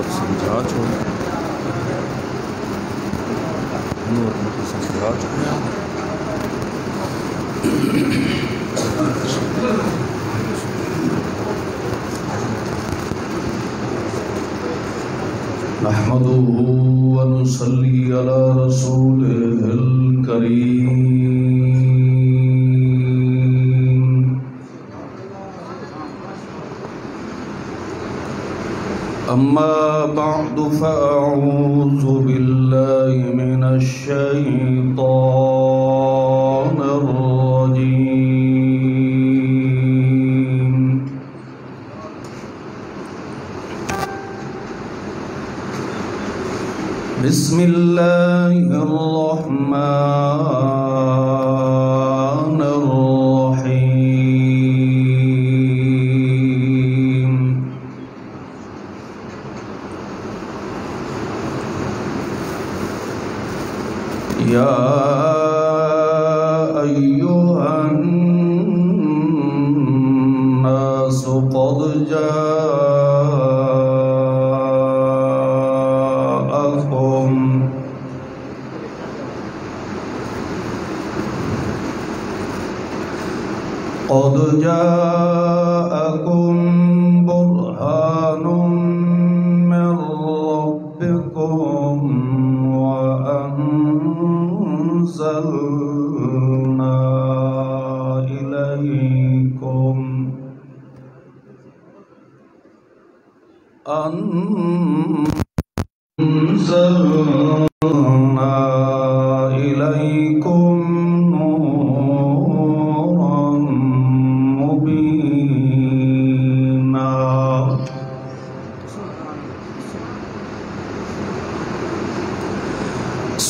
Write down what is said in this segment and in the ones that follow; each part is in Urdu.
نور سمجھا چھوڑ نور سمجھا چھوڑ نحمده ونصلي على رسوله الكريم أما بعد فأعوذ بالله من الشيطان الرجيم بسم الله الرحمن الرحيم يا أيها الناس قد جاءكم برهان من ربكم وأنزلنا إليكم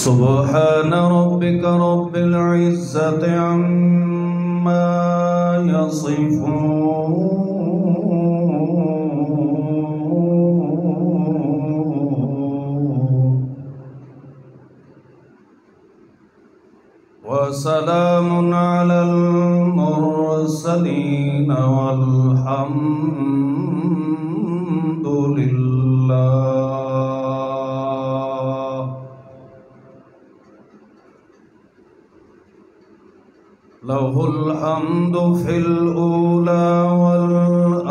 سبحان ربك رب العزة عما يصفون وسلام على المرسلين والحمد لله له الحمد في الأولى والآخرة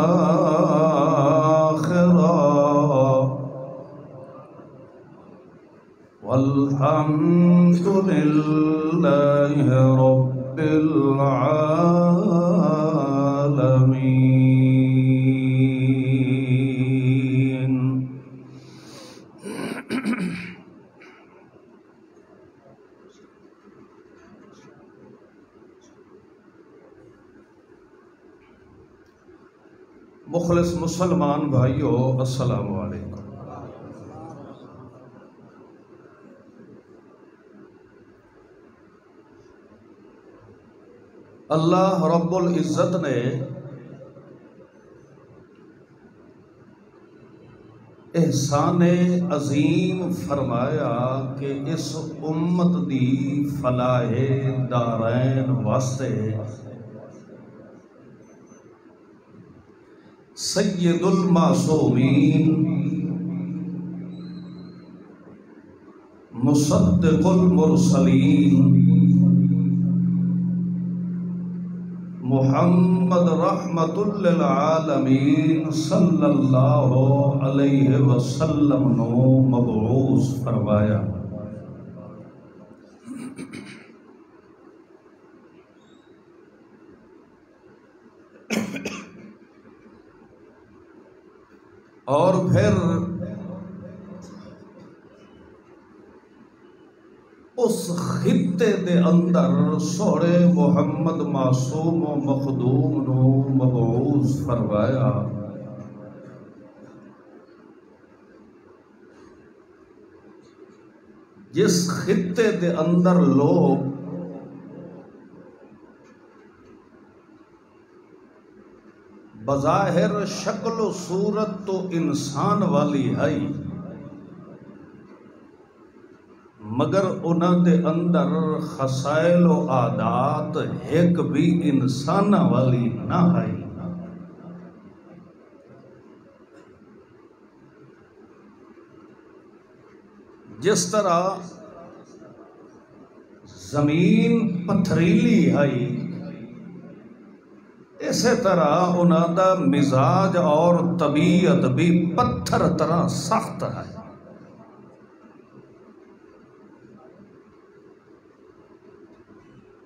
والحمد لله رب العالمين مخلص مسلمان بھائیو السلام علیکم۔ اللہ رب العزت نے احسان عظیم فرمایا کہ اس امت دی فلاح دارین واسطے سید المعصومین مصدق المرسلین محمد رحمت للعالمین صلی اللہ علیہ وسلم نو مبعوث فرمایا۔ اور پھر اس خطے دے اندر سوڑے محمد معصوم و مخدوم نو مبعوث فرمایا۔ جس خطے دے اندر لوگ بظاہر شکل و صورت تو انسان والی ہے مگر انہاں دے اندر خصائل و عادات ایک بھی انسان والی نہ ہے۔ جس طرح زمین پتھریلی آئی اسی طرح انہوں دا مزاج اور طبیعت بھی پتھر طرح سخت ہے.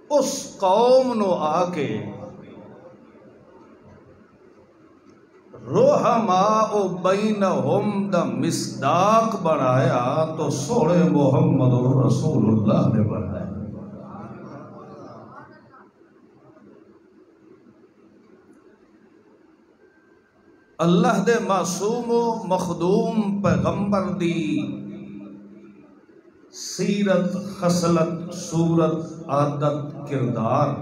اس قوم نو آ کے رحماء بینہم دا مصداق بنایا تو سونے محمد رسول اللہ نے بنایا. اللہ دے معصوم و مخدوم پیغمبر دی سیرت خصلت صورت عادت کردار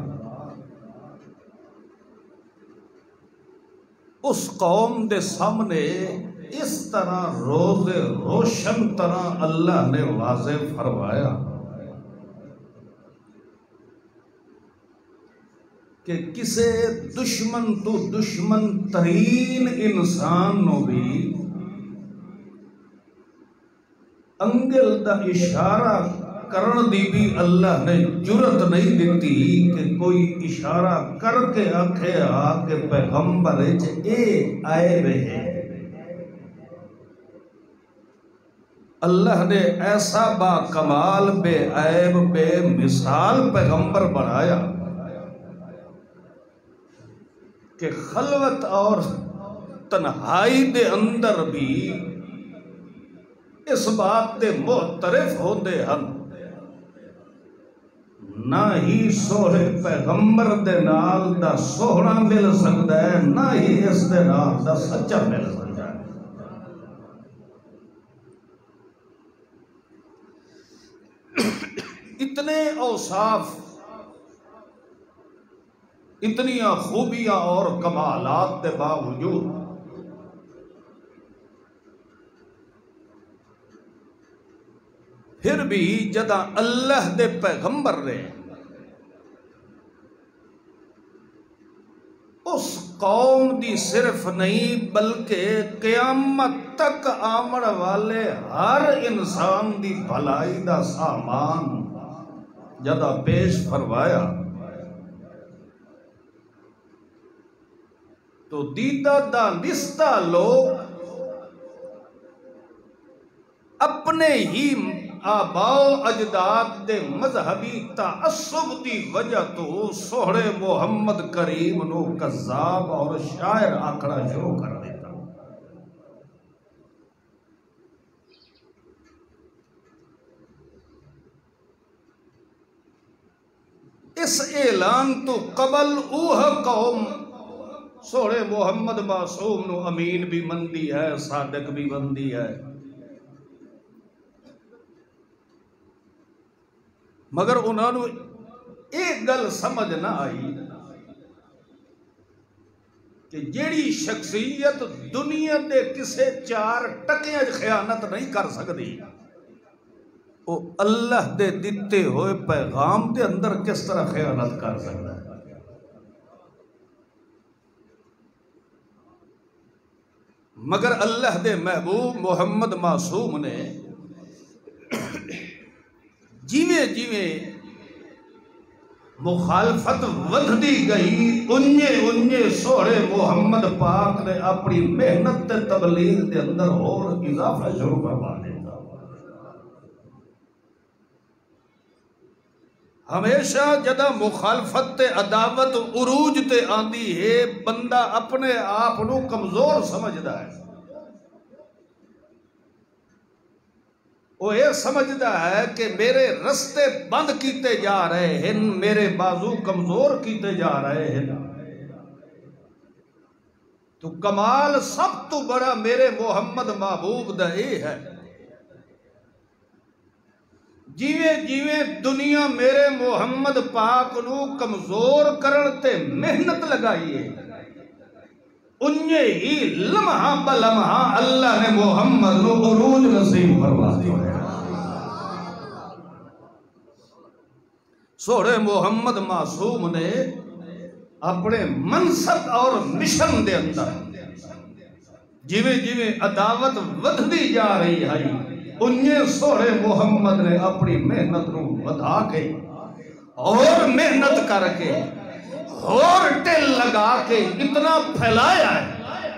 اس قوم دے سامنے اس طرح روز روشن طرح اللہ نے واضح فرمایا کہ کسے دشمن تو دشمن ترین انسان نو بھی انگل دا اشارہ کرن دی بھی اللہ نے جرت نہیں دیتی کہ کوئی اشارہ کر کے آکھے کہ پیغمبر اے آئے رہے. اللہ نے ایسا با کمال بے عیب بے مثال پیغمبر بنایا کہ خلوت اور تنہائی دے اندر بھی اس بات دے معترف ہوندے ہن نہ ہی سوہے پیغمبر دے نال دا سوہنا مل سکتا ہے نہ ہی اس دے نال دا سچا مل سکتا ہے. اتنے اوصاف اتنیاں خوبیاں اور کمالات کے باوجود پھر بھی جدہ اللہ دے پیغمبر نے اس قوم دی صرف نہیں بلکہ قیامت تک آمن والے ہر انسان دی بھلائی دا سامان جدہ پیش فرمایا تو دیدہ دانستہ لوگ اپنے ہی آباؤ اجداد دے مذہبی تعصب دی وجہ تو سوہرے محمد کریم نو کذاب اور شاعر آکھنا شروع کر دیتا. اس اعلان تو قبل اوہ قوم سوہرے محمد معصوم نو امین بھی مندی ہے صادق بھی مندی ہے مگر انہوں نے ایک گل سمجھ نہ آئی کہ جیڑی شخصیت دنیا دے کسے چار ٹکیاں خیانت نہیں کر سکتی وہ اللہ دے دیتے ہوئے پیغام دے اندر کس طرح خیانت کر سکتا ہے. مگر اللہ دے محبوب محمد معصوم نے جیویں جیویں مخالفت ودھدی گئی انجے سوہرے محمد پاک نے اپنی محنت تے تبلیغ دے اندر اور اضافہ شروع کروا دیتا. ہمیشہ جدہ مخالفت تے عداوت عروج تے آندی ہے بندہ اپنے آپ نو کمزور سمجھدا ہے. وہ یہ سمجھدا ہے کہ میرے رستے بند کیتے جا رہے ہیں میرے بازو کمزور کیتے جا رہے ہیں تو کمال سب تو بڑا میرے محمد محبوب دا یہ ہے جیویں جیویں دنیا میرے محمد پاک نو کمزور کرن تے محنت لگائی ہے انجے ہی لمحہ بلمحہ اللہ نے محمد نو عروج نصیب فرما دیا. سوہرے محمد معصوم نے اپنے منصب اور مشن دے اندر جیویں جیویں عداوت ودھدی جا رہی ہے انہیں سوڑے محمد نے اپنی محنت نو بدا کے اور محنت کر کے اور ٹل لگا کے اتنا پھیلایا ہے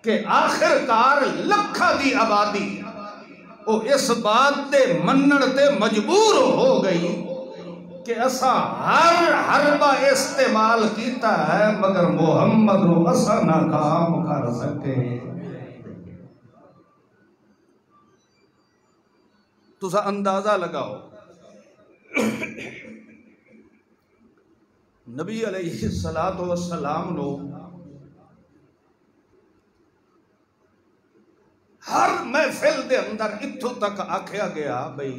کہ آخرکار لکھا دی آبادی وہ اس بات دے منن تے مجبور ہو گئی کہ اسا ہر حربہ استعمال کیتا ہے مگر محمد رو اسا ناکام کر سکے. تسا اندازہ لگاؤ نبی علیہ السلام نو ہر محفل دے اندر اتھو تک آکھیا گیا بھئی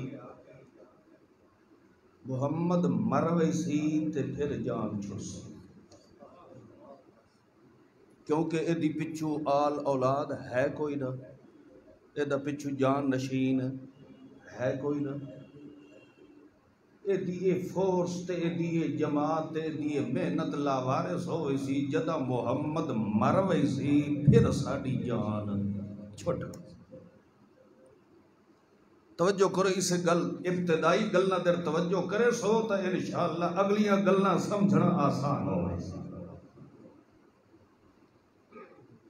محمد مروے سی تے پھر جان چھوڑ سی کیونکہ ایدی پچھو آل اولاد ہے کوئی نہ ایدہ پچھو جان نشین ہے کوئی نہ ایدی فورس تے ایدی جماعت ایدی محنت لاوارس ہوئی سی جدہ محمد مروے سی پھر ساڑی جان چھوٹ. توجہ کرو اسے گل ابتدائی گلنا در توجہ کرے سو تا انشاءاللہ اگلیاں گلنا سمجھنا آسان ہوئے.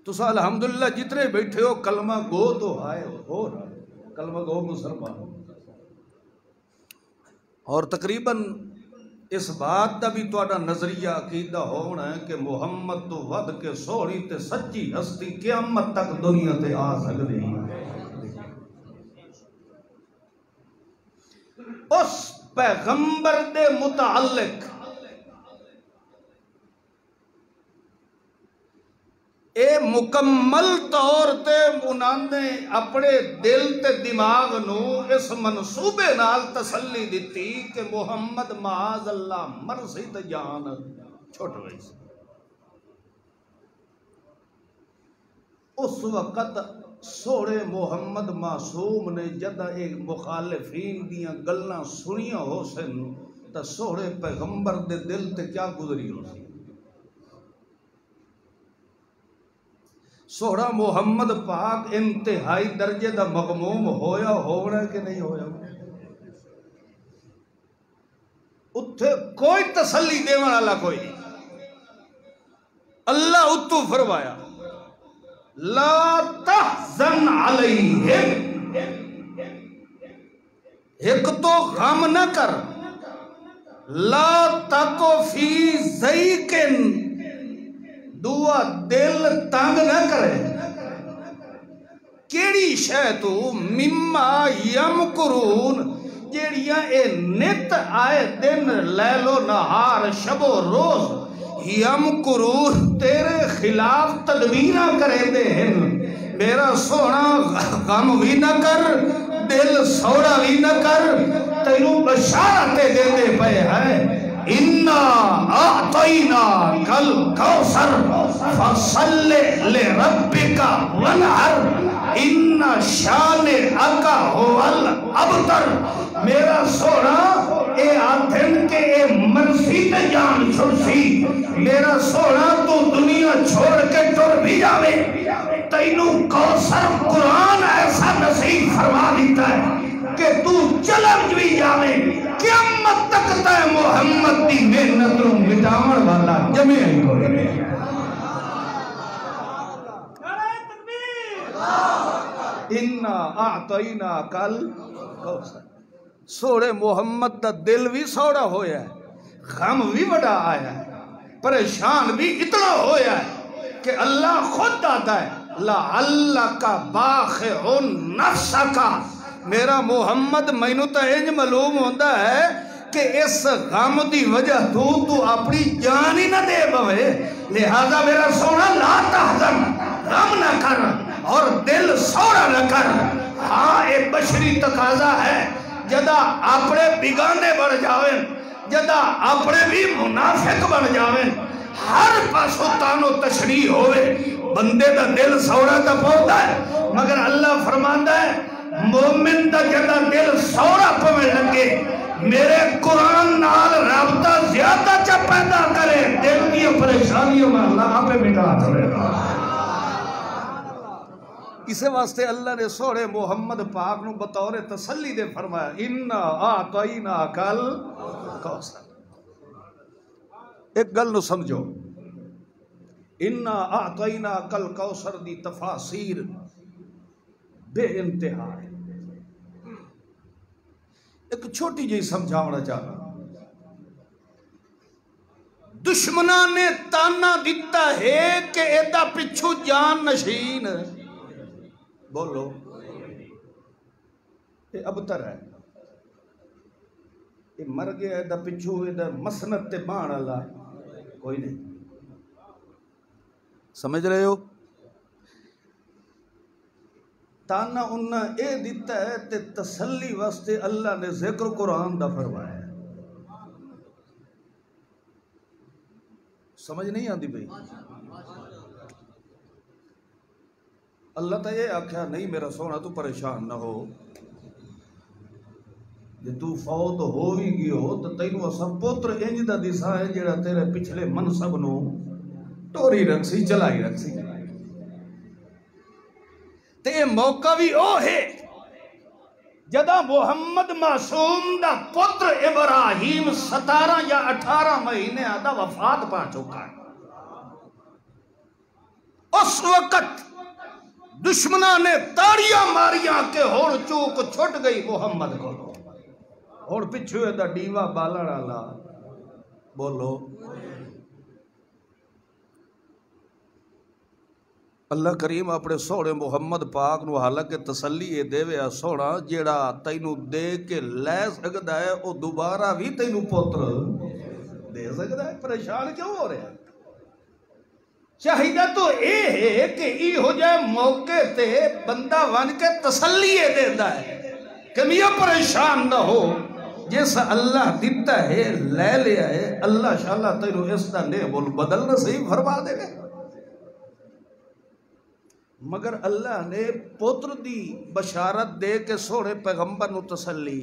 تو سا الحمدللہ جتنے بیٹھے ہو کلمہ گو تو آئے ہو رہا کلمہ گو مسلمان اور تقریباً اس بات دا بھی توڑا نظریہ عقیدہ ہونا ہے کہ محمد تو ود کے سوڑی تے سچی ہستی قیامت تک دنیا تے آ سکتے ہیں. اس پیغمبر دے متعلق اے مکمل طور تے انہوں نے اپنے دل تے دماغ نو اس منصوبے نال تسلی دیتی کہ محمد معاذ اللہ مرضی تے جان چھوٹ ہوئی سی. اس وقت سوڑے محمد معصوم نے جدہ ایک مخالفین دیاں گلنا سنیا ہو سن تا سوڑے پیغمبر دے دل تے کیا گزری ہو سی. سوڑا محمد پاک انتہائی درجے دا مغموم ہویا ہونا کہ نہیں ہویا اتھے کوئی تسلی دیوان اللہ کوئی نہیں. اللہ اتو فرمایا لا تحزن علیہم ایک تو غم نہ کر لا تکو فی ضیقن دعا دل تنگ نہ کرے کیڑی شے تو مما یمکرون جیڑیاں اے نت آئے دن لیلو نہار شب و روز یمکرون تیرے خلاف تدبیرہ کرے دے ہیں. میرا سونا غم بھی نہ کر دل سوڑا بھی نہ کر تینوں بشارتیں دے دے پے ہیں. اِنَّا أَعْطَيْنَا كَالْكَوْثَرَ فَصَلِّ لِرَبِّكَ وَانْحَرْ إِنَّ شَانِئَكَ هُوَ الْأَبْتَرُ. میرا سونا اے آدھن کے اے مرضی تے جان چھوڑ سی. میرا سونا تو دنیا چھوڑ کے ٹر بھی جاوے تینوں کوثر قرآن ایسا نصیب فرما دیتا ہے کہ تو چلم بھی جاوے قیامت تک تے محمد دی محنت رو مٹاون والا جمع ہی ہوئے. اِنَّا أَعْطَيْنَاكَ الْكَوْثَرَ. سوڑے محمد دا دل بھی سوڑا ہویا ہے غم بھی بڑا آیا ہے پریشان بھی اتنا ہویا ہے کہ اللہ خود آتا ہے لَعَلَّكَ بَاخِعٌ نَفْسَكَ. میرا محمد مینوں تا انج معلوم ہوتا ہے کہ اس غم دی وجہ تو اپنی جان ہی نہ دے بوے. لہذا میرا سونا لا تحزن غم نہ کر اور دل سوڑا نہ کر. ہاں ایک بشری تقاضا ہے جدہ اپنے بگانے بڑھ جاویں جدہ اپنے بھی منافق بڑھ جاویں ہر پاسو تانو تشریح ہوئے بندے دا دل سوڑا تا پوتا ہے. مگر اللہ فرماندہ ہے مومن دا جدہ دل سوڑا پویں لگے میرے قرآن نال رابطہ زیادہ چا پیدا کرے دل کی پریشانیوں میں اللہ آپ مٹا دے گا. اسے واسطے اللہ نے سوڑے محمد پاک نو بطور تسلی دے فرمایا اِنَّا أَعْطَيْنَاكَ الْكَوْثَرَ۔ ایک گل نو سمجھو، اِنَّا أَعْطَيْنَاكَ الْكَوْثَرَ دی تفاسیر بے انتہا ہے۔ ایک چھوٹی جی سمجھاونا چاہنا، دشمنہ نے تانا دیتا ہے کہ ایدہ پچھو جان نشین بولو، یہ ابتر ہے، یہ مر گیا ایدہ پچھو ایدہ مسنت تے بان اللہ کوئی نہیں، سمجھ رہے ہو؟ تانا انہا اے دیتا ہے تے تسلی واسطے اللہ نے ذکر قرآن دا فرمایا ہے۔ سمجھ نہیں آتی بھئی؟ اللہ تا یہ آکھیا نہیں میرا سونا تو پریشان نہ ہو، جے تو فوت ہوئی گیو تو تینو اسا پوتر انج دا دیسا ہے جیڑا تیرے پچھلے منصب نو ٹوری رکھسی چلائی رکھسی، تے موقع بھی او ہے جدا محمد معصوم دا پتر ابراہیم 17 یا 18 مہینے آدھا وفات پا چکا ہے۔ اس وقت دشمنہ نے تاڑیاں ماریاں کہ ہوڑ چوک چھٹ گئی محمد کو، ہوڑ پچھوے دا ڈیوہ بالڑ آلا بولو۔ اللہ کریم اپنے سوڑے محمد پاک نو حالانکہ تسلی دے ویا سوڑا جیڑا تینو دے کے لے سکتا ہے او دوبارہ بھی تینو پوتر دے سکتا ہے، پریشان کیوں ہو رہے ہیں؟ چاہیدہ تو اے ہے کہ ای ہو جائے موقع تے بندہ ون کے تسلی دیتا ہے کہ میاں پریشان نہ ہو، جیسا اللہ دیتا ہے لے لیا ہے، اللہ شاءاللہ تینو اس دا نعم البدل نصیب فرما دے گا۔ مگر اللہ نے پوتر دی بشارت دے کے سوڑے پیغمبر نو تسلی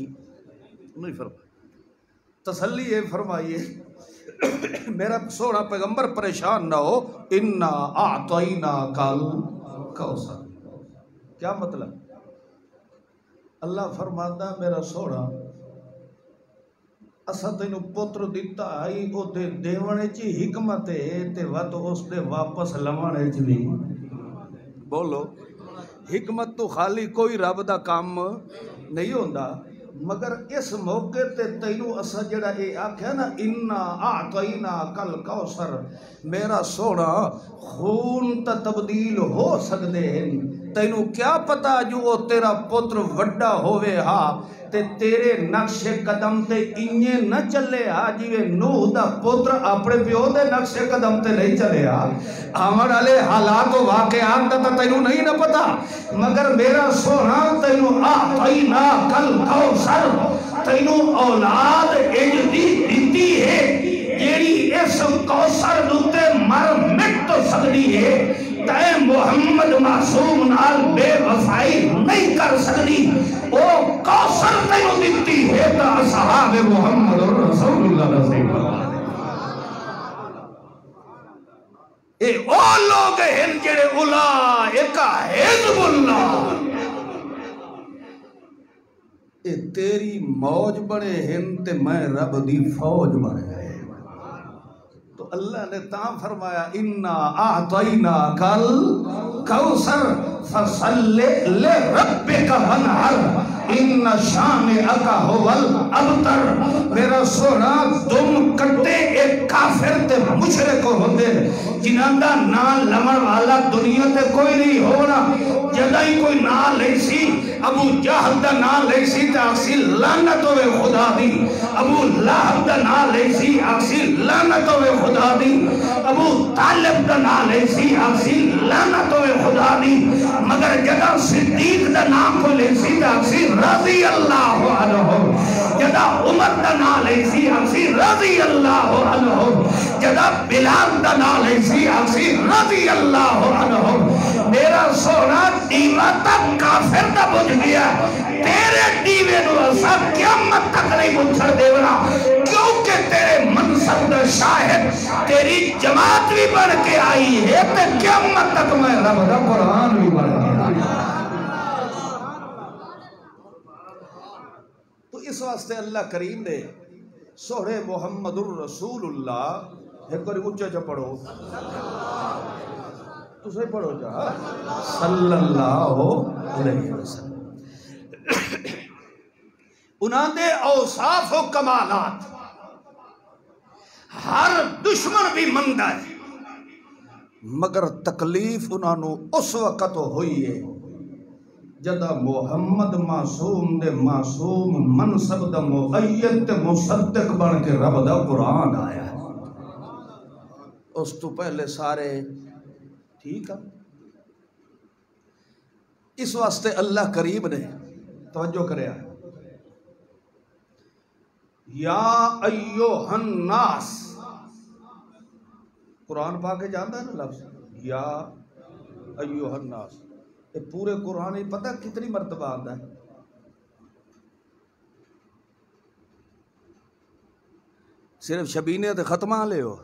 نہیں فرمائی، تسلی یہ فرمائیے میرا سوڑا پیغمبر پریشان نہ ہو، اِنَّا أَعْطَيْنَاكَ الْكَوْثَرَ۔ کیا مطلب؟ اللہ فرماتا میرا سوڑا اسا تینو پوتر دیتا آئی او دے دیونے چی حکمت ہے تے وقت اس دے واپس لوانے چی بھی بولو۔ حکمت تو خالی کوئی رب دا کام نہیں ہوندا، مگر اس موقع تے تینو اسا جڑا اے آکھیا نا اِنَّا أَعْطَيْنَاكَ الْكَوْثَرَ، میرا سوڑا خون تا تبدیل ہو سکدے ہیں، تینو کیا پتا جو وہ تیرا پتر وڈا ہوئے ہا تے تیرے نقش قدم تے انجے نہ چلے ہا جیوے نوح دا پتر اپنے پیو دے نقش قدم تے نہیں چلے ہا، آمد علی حالات و واقعات دا تینو نہیں نہ پتا، مگر میرا سونا تینو أَعْطَيْنَاكَ الْكَوْثَرَ، تینو اولاد اجدی دیتی ہے جیڑی اس کوثر دوتے مر مٹ تو سکتی ہے، تے محمد معصوم نال بے وفائی نہیں کر سکتی، او کوثر تینو دیتی ہے تا اصحاب محمد رسول اللہ نصیب اللہ۔ اے او لوگ ہیں جڑے اولئک حزب اللہ، اے تیری موج بڑے ہیں تے میں رب دی فوج بڑے ہیں۔ تو اللہ نے تاں فرمایا اِنَّا أَعْطَيْنَاكَ الْكَوْثَرَ فَصَلِّ لِرَبِّكَ وَانْحَرْ إِنَّ شَانِئَكَ هُوَ الْأَبْتَرُ۔ میرا سونا تم کٹے ایک کافر تے مشرک ہوندے جنہاں دا نام لمن والا دنیا تے کوئی نہیں ہونا، جدہ ہی کوئی نام لئی سی ابو جہل دا نام لئی سی تے آکسی لعنت ہوئے خدا دی، ابو لہب دا نام لئی سی آکسی لعنت ہوئے خدا دی، ابو طالب دا نام لئی سی آکسی لعنت ہوئے خدا دی، مگر جدہ صدیق دا نام کو لئی سی تے آکسی رضی اللہ عنہ، جدہ عمر دا نام لئی سی آکسی رضی اللہ عنہ، جدہ بلال دا نام لئی سی آکسی رضی اللہ عنہ۔ میرا سونا دیوہ تک کافر دا بجھ گیا، تیرے دیوے نو ایسا قیامت تک نہیں بچھڑ دیونا، کیونکہ تیرے منصب دا شاہد تیری جماعت بھی بڑھ کے آئی ہے تے قیامت تک میں رب دا قرآن بھی بڑھ کے آئی۔ اس واسطے اللہ کریم نے سوڑے محمد الرسول اللہ ایک بار اونچا چا پڑھو تو صحیح پڑھو جا صلی اللہ علیہ وسلم انہاں دے اوصاف و کمالات ہر دشمن بھی مندہ ہے مگر تکلیف انہاں نو اس وقت ہوئی ہے جدہ محمد معصوم دے معصوم منصب دا مؤید تے مصدق بن کے رب دا قرآن آیا ہے اس تو پہلے سارے ٹھیک ہے اس واسطے اللہ کریم نے توجہ کرے یا ایوہ الناس قرآن پاک جانتا ہے نا لفظ یا ایوہ الناس یہ پورے قرآن ہی پتہ کتنی مرتبہ آتا ہے صرف شبینے تے ختمہ لے ہو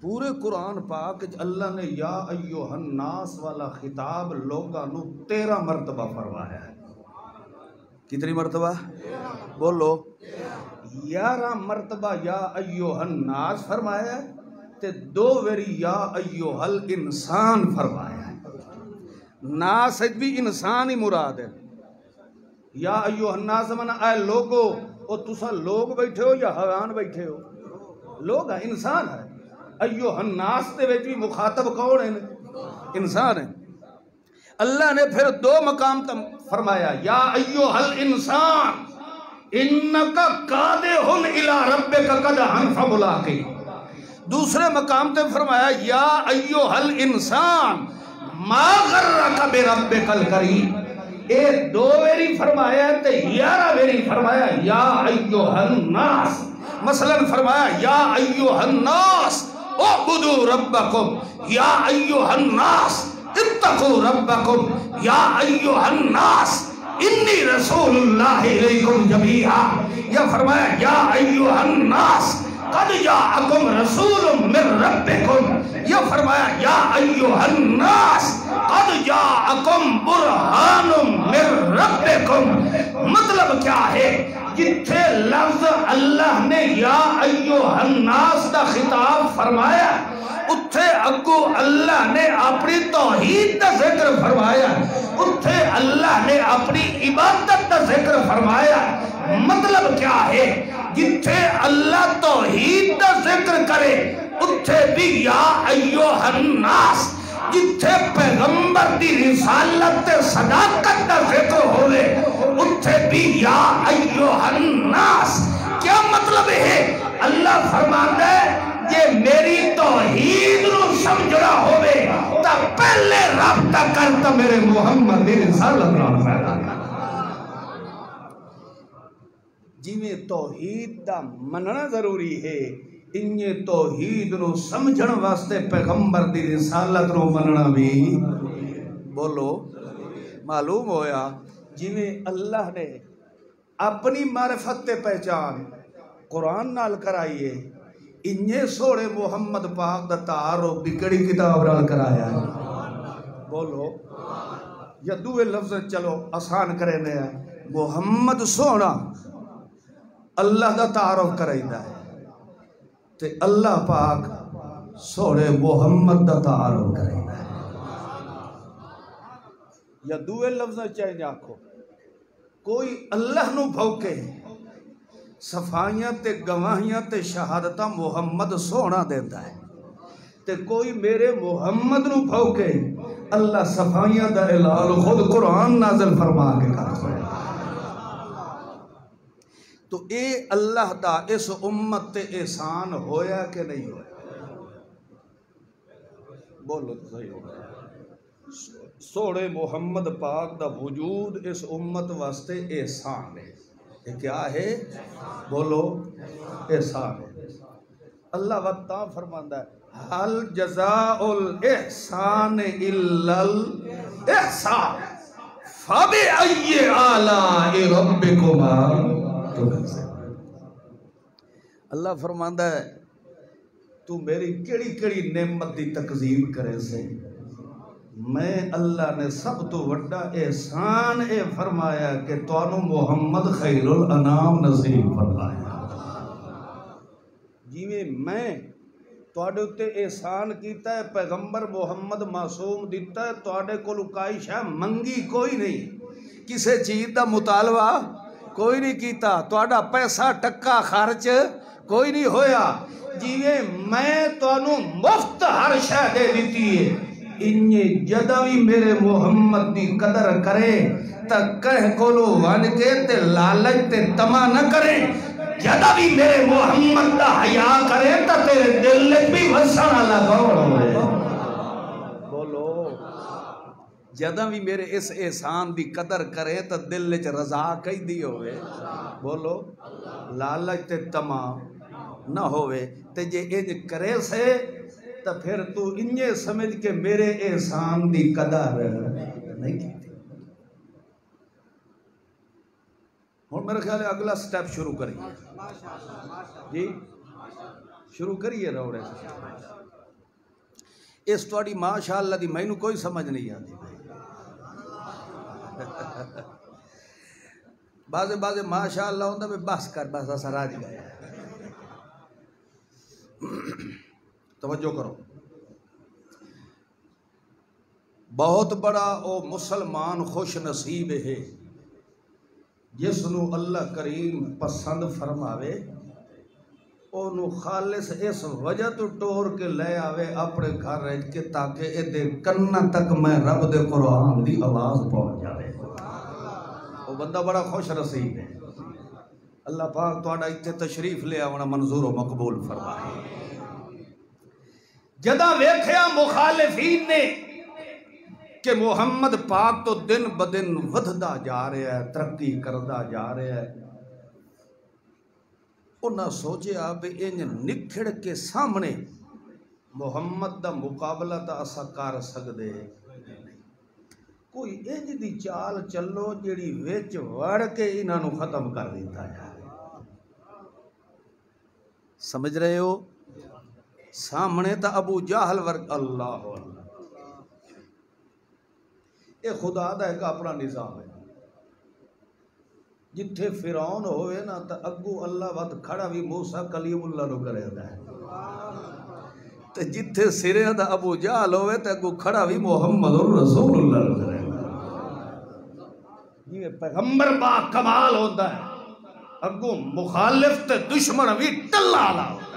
پورے قرآن پاک اللہ نے یا ایوہ الناس والا خطاب لوگاں نو 13 مرتبہ فرمایا ہے کتنی مرتبہ بولو 11 مرتبہ یا ایوہ الناس فرمایا ہے تے 2 ویری یا ایوہ الانسان فرمایا ہے ناس بھی انسان ہی مراد ہے یا ایوہ الناس منا اے لوگو او تسا لوگ بیٹھے ہو یا حیوان بیٹھے ہو لوگ ہے انسان ہے ایوہ الناس تے بھی مخاطب کون ہے انسان ہے اللہ نے پھر 2 مقام فرمایا یا ایوہ الانسان انکا قادحن الی ربک قدحن فملاقی دوسرے مقام تے فرمایا یا ایوہ الانسان ما غرک بربک الکریم اے 2 ویری فرمایا تے 11 ویری فرمایا یا ایوہ الناس مثلا فرمایا یا ایوہ الناس اعبدوا ربکم یا ایوہ الناس اتقوا ربکم یا ایوہ الناس انی رسول اللہ علیکم جمیعا یا فرمایا یا ایوہ الناس قد جاءکم رسول من ربکم یا فرمایا یا ایوہ الناس قد جاءکم برہان من ربکم مطلب کیا ہے جتھے لفظ اللہ نے یا ایوہ الناس دا خطاب فرمایا اتھے اگو اللہ نے اپنی توحید دا ذکر فرمایا اتھے اللہ نے اپنی عبادت دا ذکر فرمایا مطلب کیا ہے جتھے اللہ توحید دا ذکر کرے اتھے بھی یا ایوہ الناس جتھے پیغمبر دی رسالت صداقت دا ذکر ہوئے اتھے بھی یا ایوہ الناس کیا مطلب ہے اللہ فرماتا ہے یہ میری توحید نو سمجھنا ہوئے تا پہلے رابطہ کرتا میرے محمد دی رسالت نال پیدا کر جی میں توحید دا مننا ضروری ہے انہیں توحید نو سمجھن واسطے پیغمبر دی رسالت نو مننا بھی بولو معلوم ہویا جی میں اللہ نے اپنی معرفت تے پہچان قرآن نال کرائیے انہیں سوڑے محمد پاک دا تعارف بکڑی کتاب نال کرایا ہے بولو یا دوے لفظ چلو آسان کرے نے محمد سونا اللہ دا تعارف کرائی دا ہے تے اللہ پاک سوڑے محمد دا تعارف کرائی دا ہے یا دوے لفظ چاہیے آنکھو کوئی اللہ نو بھوکے صفائیاں تے گواہیاں تے شہادتہ محمد سونا دیتا ہے تے کوئی میرے محمد نو بھوکے اللہ صفائیاں دا اعلان خود قرآن نازل فرما کے کرتا ہے تو اے اللہ دا اس امت تے احسان ہویا کہ نہیں ہویا بولو تو صحیح ہوگا سوڑے محمد پاک دا وجود اس امت واسطے احسان ہے یہ کیا ہے بولو احسان ہے اللہ وقت فرماندہ ہے حل جزاء الاحسان الا الاحسان فبأي آلاء ربكما تكذبان اللہ فرماندہ ہے تو میری کیڑی کیڑی نعمت دی تکذیب کرے سے میں اللہ نے سب تو بڑا احسان اے فرمایا کہ تانوں محمد خیر الانام نصیب فرمایا. جیویں میں تواڈے اُتے احسان کیتا ہے، پیغمبر محمد معصوم دیتا ہے، تواڈے کول کائی شے منگی کوئی نہیں، کسے چیز دا مطالبہ کوئی نہیں کیتا، تواڈا پیسہ ٹکا خرچ کوئی نہیں ہویا. جیویں میں تانوں مفت ہر شے دے دیتی ہے، انجے جدہ بھی میرے محمد دی قدر کرے تا کہہ کولو ون کے تے لالچ تے تما نہ کرے. جدہ بھی میرے محمد دا حیا کرے تا تیرے دل بھی وسن لگا ہوئے. بولو جدہ بھی میرے اس احسان دی قدر کرے تا دل وچ رضا کئی دی ہوئے. بولو لالچ تے تما نہ ہوئے. تے جے انج کرے سے تا پھر تو انجے سمجھ کے میرے احسان دی قدر نہیں کی. اور میرے خیال ہے اگلا سٹیپ شروع کریے جی، شروع کریے روڑے سے. اس تواڈی ماشاءاللہ دی مینوں کوئی سمجھ نہیں آتی. بعضے ماشاءاللہ ہوندا بھی بس کر بس اسا راج گئے. توجہ کرو، بہت بڑا او مسلمان خوش نصیب ہے جس نو اللہ کریم پسند فرماوے، اونو خالص اس وجہ تو ٹور کے لے آوے اپنے گھر رہ کے تاکہ اے دے کنہ تک میں رب دے قرآن دی آواز پہنچ جاوے. وہ بندہ بڑا خوش نصیب ہے. اللہ پاک تواڈا ایتھے تشریف لے آونا منظور و مقبول فرمائے. جدہ ویکھیا مخالفین نے کہ محمد پاک تو دن بدن ودھدا جا رہا ہے، ترقی کردا جا رہا ہے، انہاں سوچیا بھی انج نکھڑ کے سامنے محمد دا مقابلہ تا اسا کر سکدے، کوئی انج دی چال چلو جیڑی وچ وڑ کے انہاں نو ختم کر دیتا ہے. سمجھ رہے ہو؟ سامنے تا ابو جہل ورگ اللہ اللہ. اے خدا دا ایک اپنا نظام ہے. جتھے فرعون ہوئے نا تا اگو اللہ وقت کھڑا بھی موسیٰ کلیم اللہ نو کرے دا ہے. تے جتھے سرے دا ابو جہل ہوئے تے اگو کھڑا بھی محمد رسول اللہ نو کرے دا. یہ پیغمبر با کمال ہوتا ہے، اگو مخالف تے دشمن بھی ٹلا لا ہوتا ہے.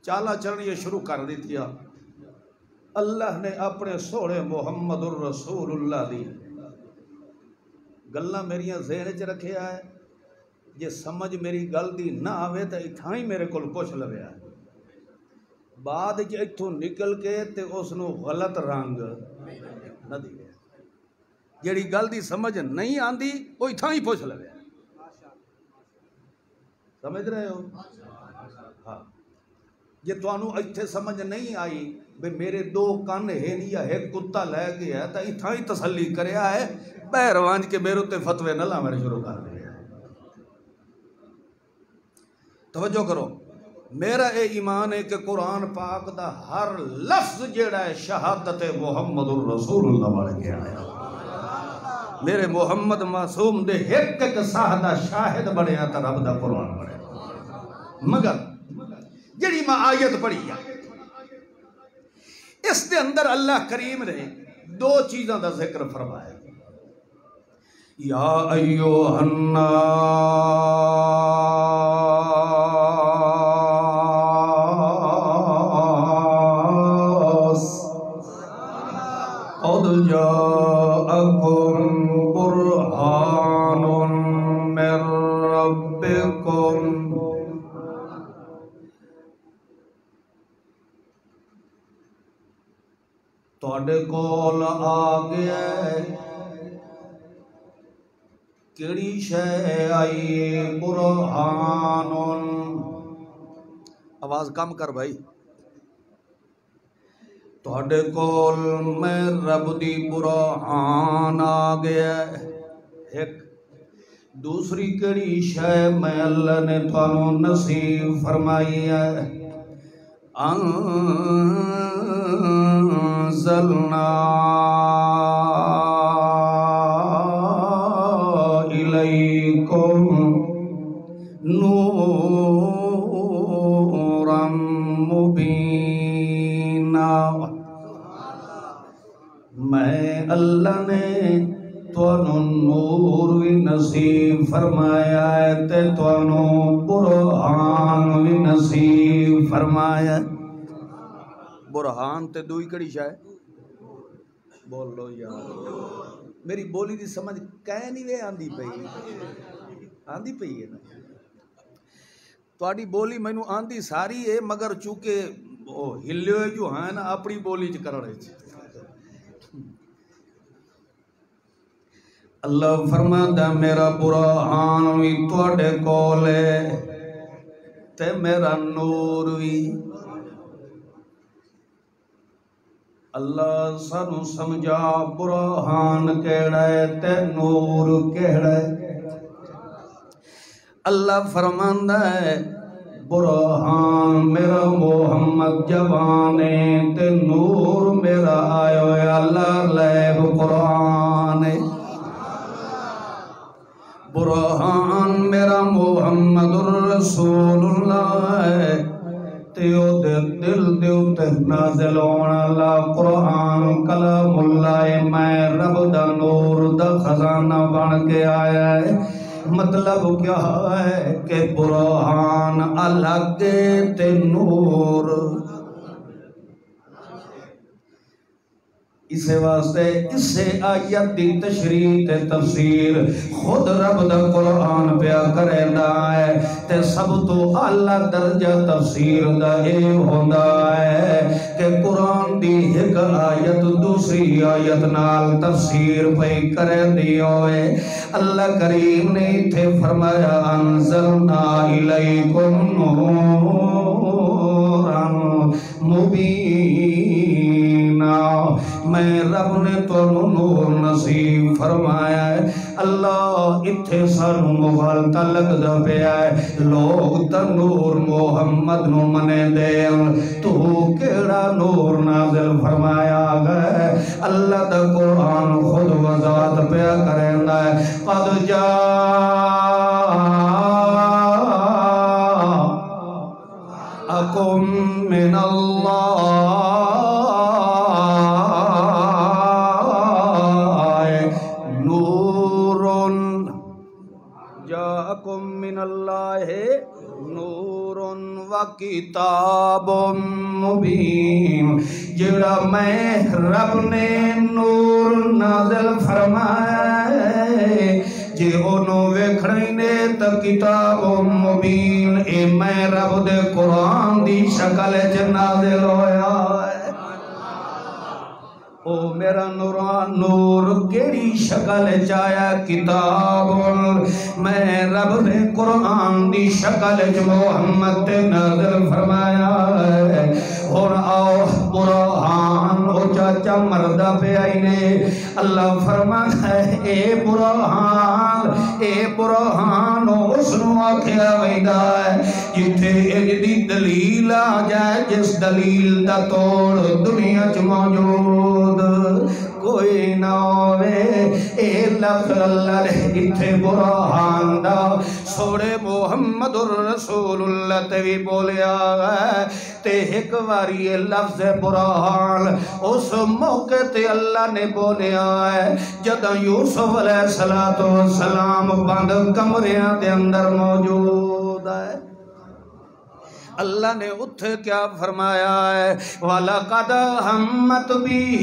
چالا چلنی شروع کر دی تھی. اللہ نے اپنے سوڑے محمد الرسول اللہ دی گلہ میریاں ذہن چ رکھیا ہے. جے سمجھ میری گل دی نہ آوے تو اتھاں ہی میرے کول پوچھ لویا. بعد چ اتھوں نکل کے تے اس نو غلط رنگ نہ دی. جیڑی گل دی سمجھ نہیں آندی وہ اتھاں ہی پوچھ لویا. سمجھ رہے ہو؟ ہاں. جے توانو ایتھے سمجھ نہیں آئی بے میرے دو کان ہیں یا ایک کتا لے گیا تا اتھاں ہی تسلی کریا ہے، بہر وانج کے میرے تے فتوے نہ لا میرے شروع کر دیا. توجہ کرو، میرا اے ایمان ہے کہ قرآن پاک دا ہر لفظ جیڑا ہے شہادت محمد الرسول اللہ بڑھ گیا ہے. میرے محمد معصوم دے ایک ایک ساہدہ شاہد بڑھیا تا رب دا قرآن بڑھیا. مگر جڑی ماں آیت پڑھی ہے اس دے اندر اللہ کریم نے دو چیزاں دا ذکر فرمایا. یا ایوہ الناس قد جاءکم برہان من ربکم. تواڈے کول آ گیا کیڑی شے آئی؟ برہان. آواز کم کر بھائی. تواڈے کول میں رب دی برہان آ گیا. ایک دوسری کیڑی شے میں اللہ نے تانوں نصیب فرمائی ہے؟ انزلنا الیکم نورا مبینا، میں اللہ نے تانوں نور بھی نصیب فرمایا ہے تے تانوں برہان بھی نصیب فرمایا ہے۔ برہان تے دوئی کڑی شاہ بول لو یار، میری بولی دی سمجھ کہیں نہیں وے آندی پئی ہے نا، تواڈی بولی مینوں آندی ساری ہے، مگر چونکہ ہلے ہوئے جو ہیں نا اپنی بولی چ کرنے چ۔ اللہ فرماتا میرا برہان بھی تواڈے کول ہے تے میرا نور بھی۔ اللہ سانو سمجھا برہان کیڑا ہے تے نور کیڑا ہے۔ اللہ فرماندا ہے برہان میرا محمد جوان ہے تے نور میرا آیا ہے اللہ لیب قرآن ہے۔ برہان میرا محمد الرسول اللہ ہے تیو دے دل دیو تے نازل ہونا لا قرآن کلام اللہ میں رب دا نور دا خزانہ بن کے آیا ہے۔ مطلب کیا ہے کہ برہان الگ تے نور، اسے واسطے اسے آیت دی تشریح تے تفسیر خود رب دا قرآن پیا کریندا ہے تے سب تو اعلیٰ درجہ تفسیر دا اے ہوندا ہے کہ قرآن دی ایک آیت دوسری آیت نال تفسیر پئی کریندی ہوئے۔ اللہ کریم نے تھے فرمایا انزلنا الیکم نورا مبینا، میں رب نے تو نور نصیب فرمایا ہے۔ اللہ اتھے سانو مغالطہ لگ دا پیا ہے، لوگ تا نور محمد نو منے دے تو کیڑا نور نازل فرمایا گئے۔ اللہ دا قرآن خود وضاحت پیا کریندا ہے قد جاءکم من اللہ من اللہ نور و کتاب مبین، جڑا میں رب نے نور نازل فرمایا ہے جے انہوں ویکھنے نے تا کتاب مبین، اے میں رب دے قرآن دی شکل چ نازل ہویا ہے۔ او میرا نور کیڑی شکل چایا کتاب، میں رب نے قرآن دی شکل چ محمد تے نازل فرمایا ہے۔ اور آؤ برہان او چاچا مردہ پہ آئی نے، اللہ فرماتا ہے اے برہان اس نو آکھیا ویدا ہے جتھے اجدی دلیل آ جائے جس دلیل دا توڑ دنیا چ موجود کوئی نہ ہوئے۔ اے لفظ اللہ نے اتھے برہان دا سوڑے محمد الرسول اللہ تے بھی بولیا ہے تے ایک واری یہ لفظ برہان اس موقع تے اللہ نے بولیا ہے جدہ یوسف علیہ السلام بند کمریاں دے اندر موجود ہے۔ اللہ نے اتھے کیا فرمایا ہے وَلَقَدْ هَمَّتْ بِهِ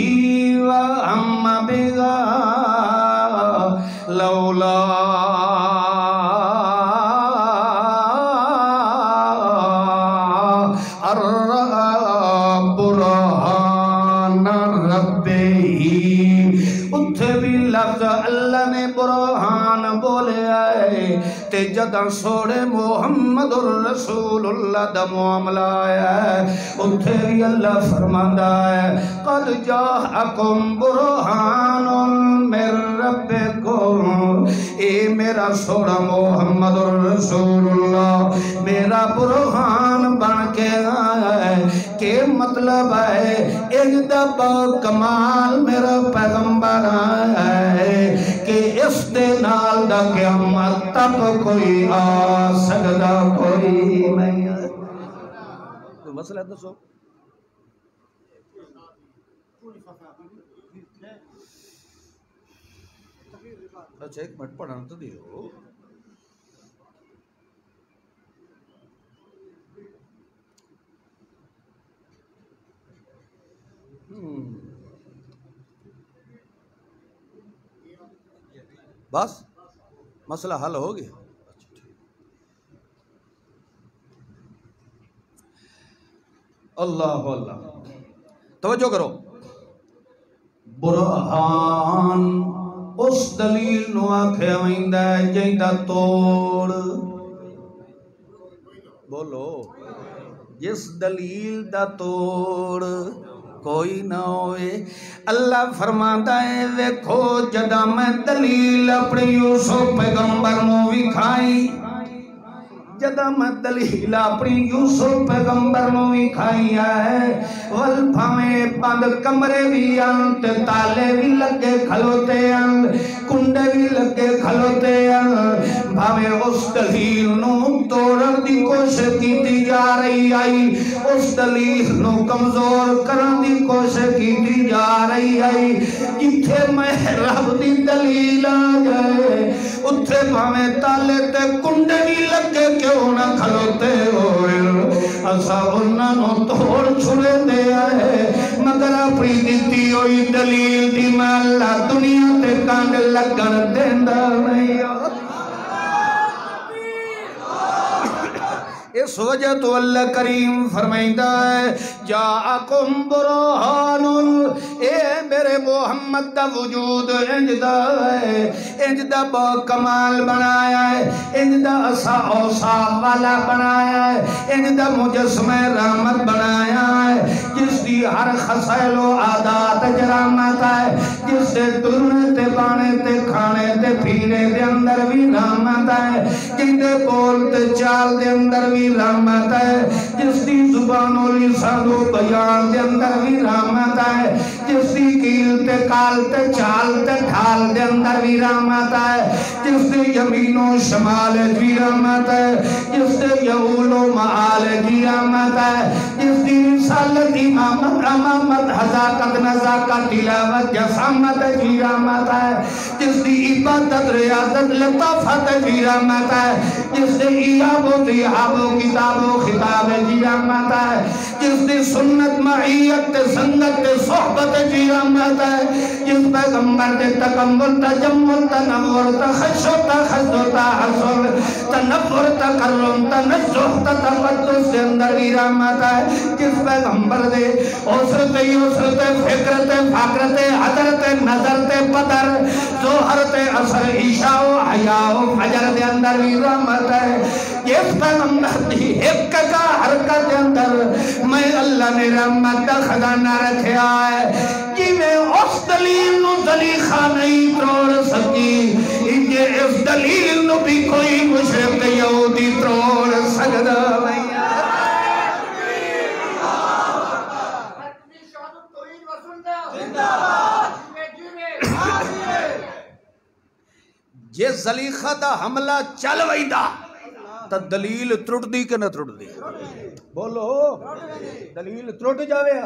وَهَمَّ بِهَا لَوْلَا برہان ربِّهِ، اتھے بھی لفظ اللہ نے برہان بولے آئے تے جدہ سوڑے محمد الرسول اللہ دا معاملہ آیا ہے اتھے بھی اللہ فرماندہ ہے قد جاءکم برہان من ربکم، اے میرا سوڑا محمد الرسول اللہ میرا برہان بن کے آیا ہے مطلب ہے اجدہ با کمال میرا پیغمبر ہے کہ اس دے نال دا قیامت تک کوئی آ سکدا کوئی نہیں ہے. کوئی مسئلہ ہے دسو؟ اچھا ایک منٹ پڑھنا تو دیو. بس مسئلہ حل ہو گیا. اللہ اللہ توجہ کرو. برہان اس دلیل نو آکھیا ویندا ہے جیندا توڑ. بولو جس دلیل دا توڑ کوئی نہ ہوئے. اللہ فرماتا ہے ویکھو جدا میں دلیل اپنے یوسف پیغمبر نو وکھائی جدا میں دلیل اپنی یوسف پیغمبر نو وکھائی ہے ول بھاویں بند کمرے بھی ان تے تالے بھی لگے کھلوتے ان کنڈے بھی لگے کھلوتے ان بھاویں اس دلیل نو توڑن دی کوشش کیتی جا رہی آئی اس دلیل نو کمزور کرن دی کوشش کیتی جا رہی آئی جتھے میں رب دی دلیل آ جائے اتھے بھاویں تالے تے کنڈے بھی لگے کیوں نہ کھلوتے ہوئے اسا انہاں نو توڑ چھڑے دے آئے مگر اپنی دیتی ہوئی دلیل دی میں اللہ دنیا تے کانڈ لگن دیندہ نہیں ہو. اس وجہ تو اللہ کریم فرمائندہ ہے جاءکم برہان اے میرے محمد دا وجود انجدہ ہے انجدہ با کمال بنایا ہے انجدہ اسا اوصاف والا بنایا ہے انجدہ مجسم رحمت بنایا ہے جس دی ہر خسائل و عادات جرامت ہے جس سے دلنے تے بانے تے کھانے تے پینے دے اندر بھی رحمت ہے جن دے بول تے چال دے اندر بھی رحمت ہے جس دی زبان و لسان و بیان دے اندر بھی رحمت ہے جس دی کیل تے کال تے چال تے ڈھال دے اندر بھی رحمت ہے جس دی یمین و شمال بھی رحمت ہے جس دی یعول و معال بھی رحمت ہے جس دی رسالت امامت حضاقت نزاقت تلاوت جسامت بھی رحمت ہے جس دی عبادت ریاضت لطافت بھی رحمت ہے جس دی ایاب و دیاب و کتاب و خطاب جی رحمت ہے جس دی سنت معیت سنگت صحبت جی رحمت ہے جس پیغمبر دے تکمل تجمل تنور تخشو تخشو تحصل تنفر تکرم تنزح تقدس دے اندر بھی رحمت ہے جس پیغمبر دے عسرت یسرت فکرت فقرت حضرت نظرت پدر ظہرت اثر عشاء و حیاء و فجر دے اندر بھی رحمت ہے جس پیغمبر دی ایک کا حرکت دے اندر میں اللہ نے رحمت کا خزانہ رکھیا ہے کہ میں اس دلیل نو زلیخہ نہیں توڑ سکی انجھے اس دلیل نو بھی کوئی مشرق یہودی توڑ سکتا نہیں یہ زلیخہ دا حملہ چل ویدہ تا دلیل ترٹ دی کہ نہ ترٹ دی بولو دلیل ترٹ جاوے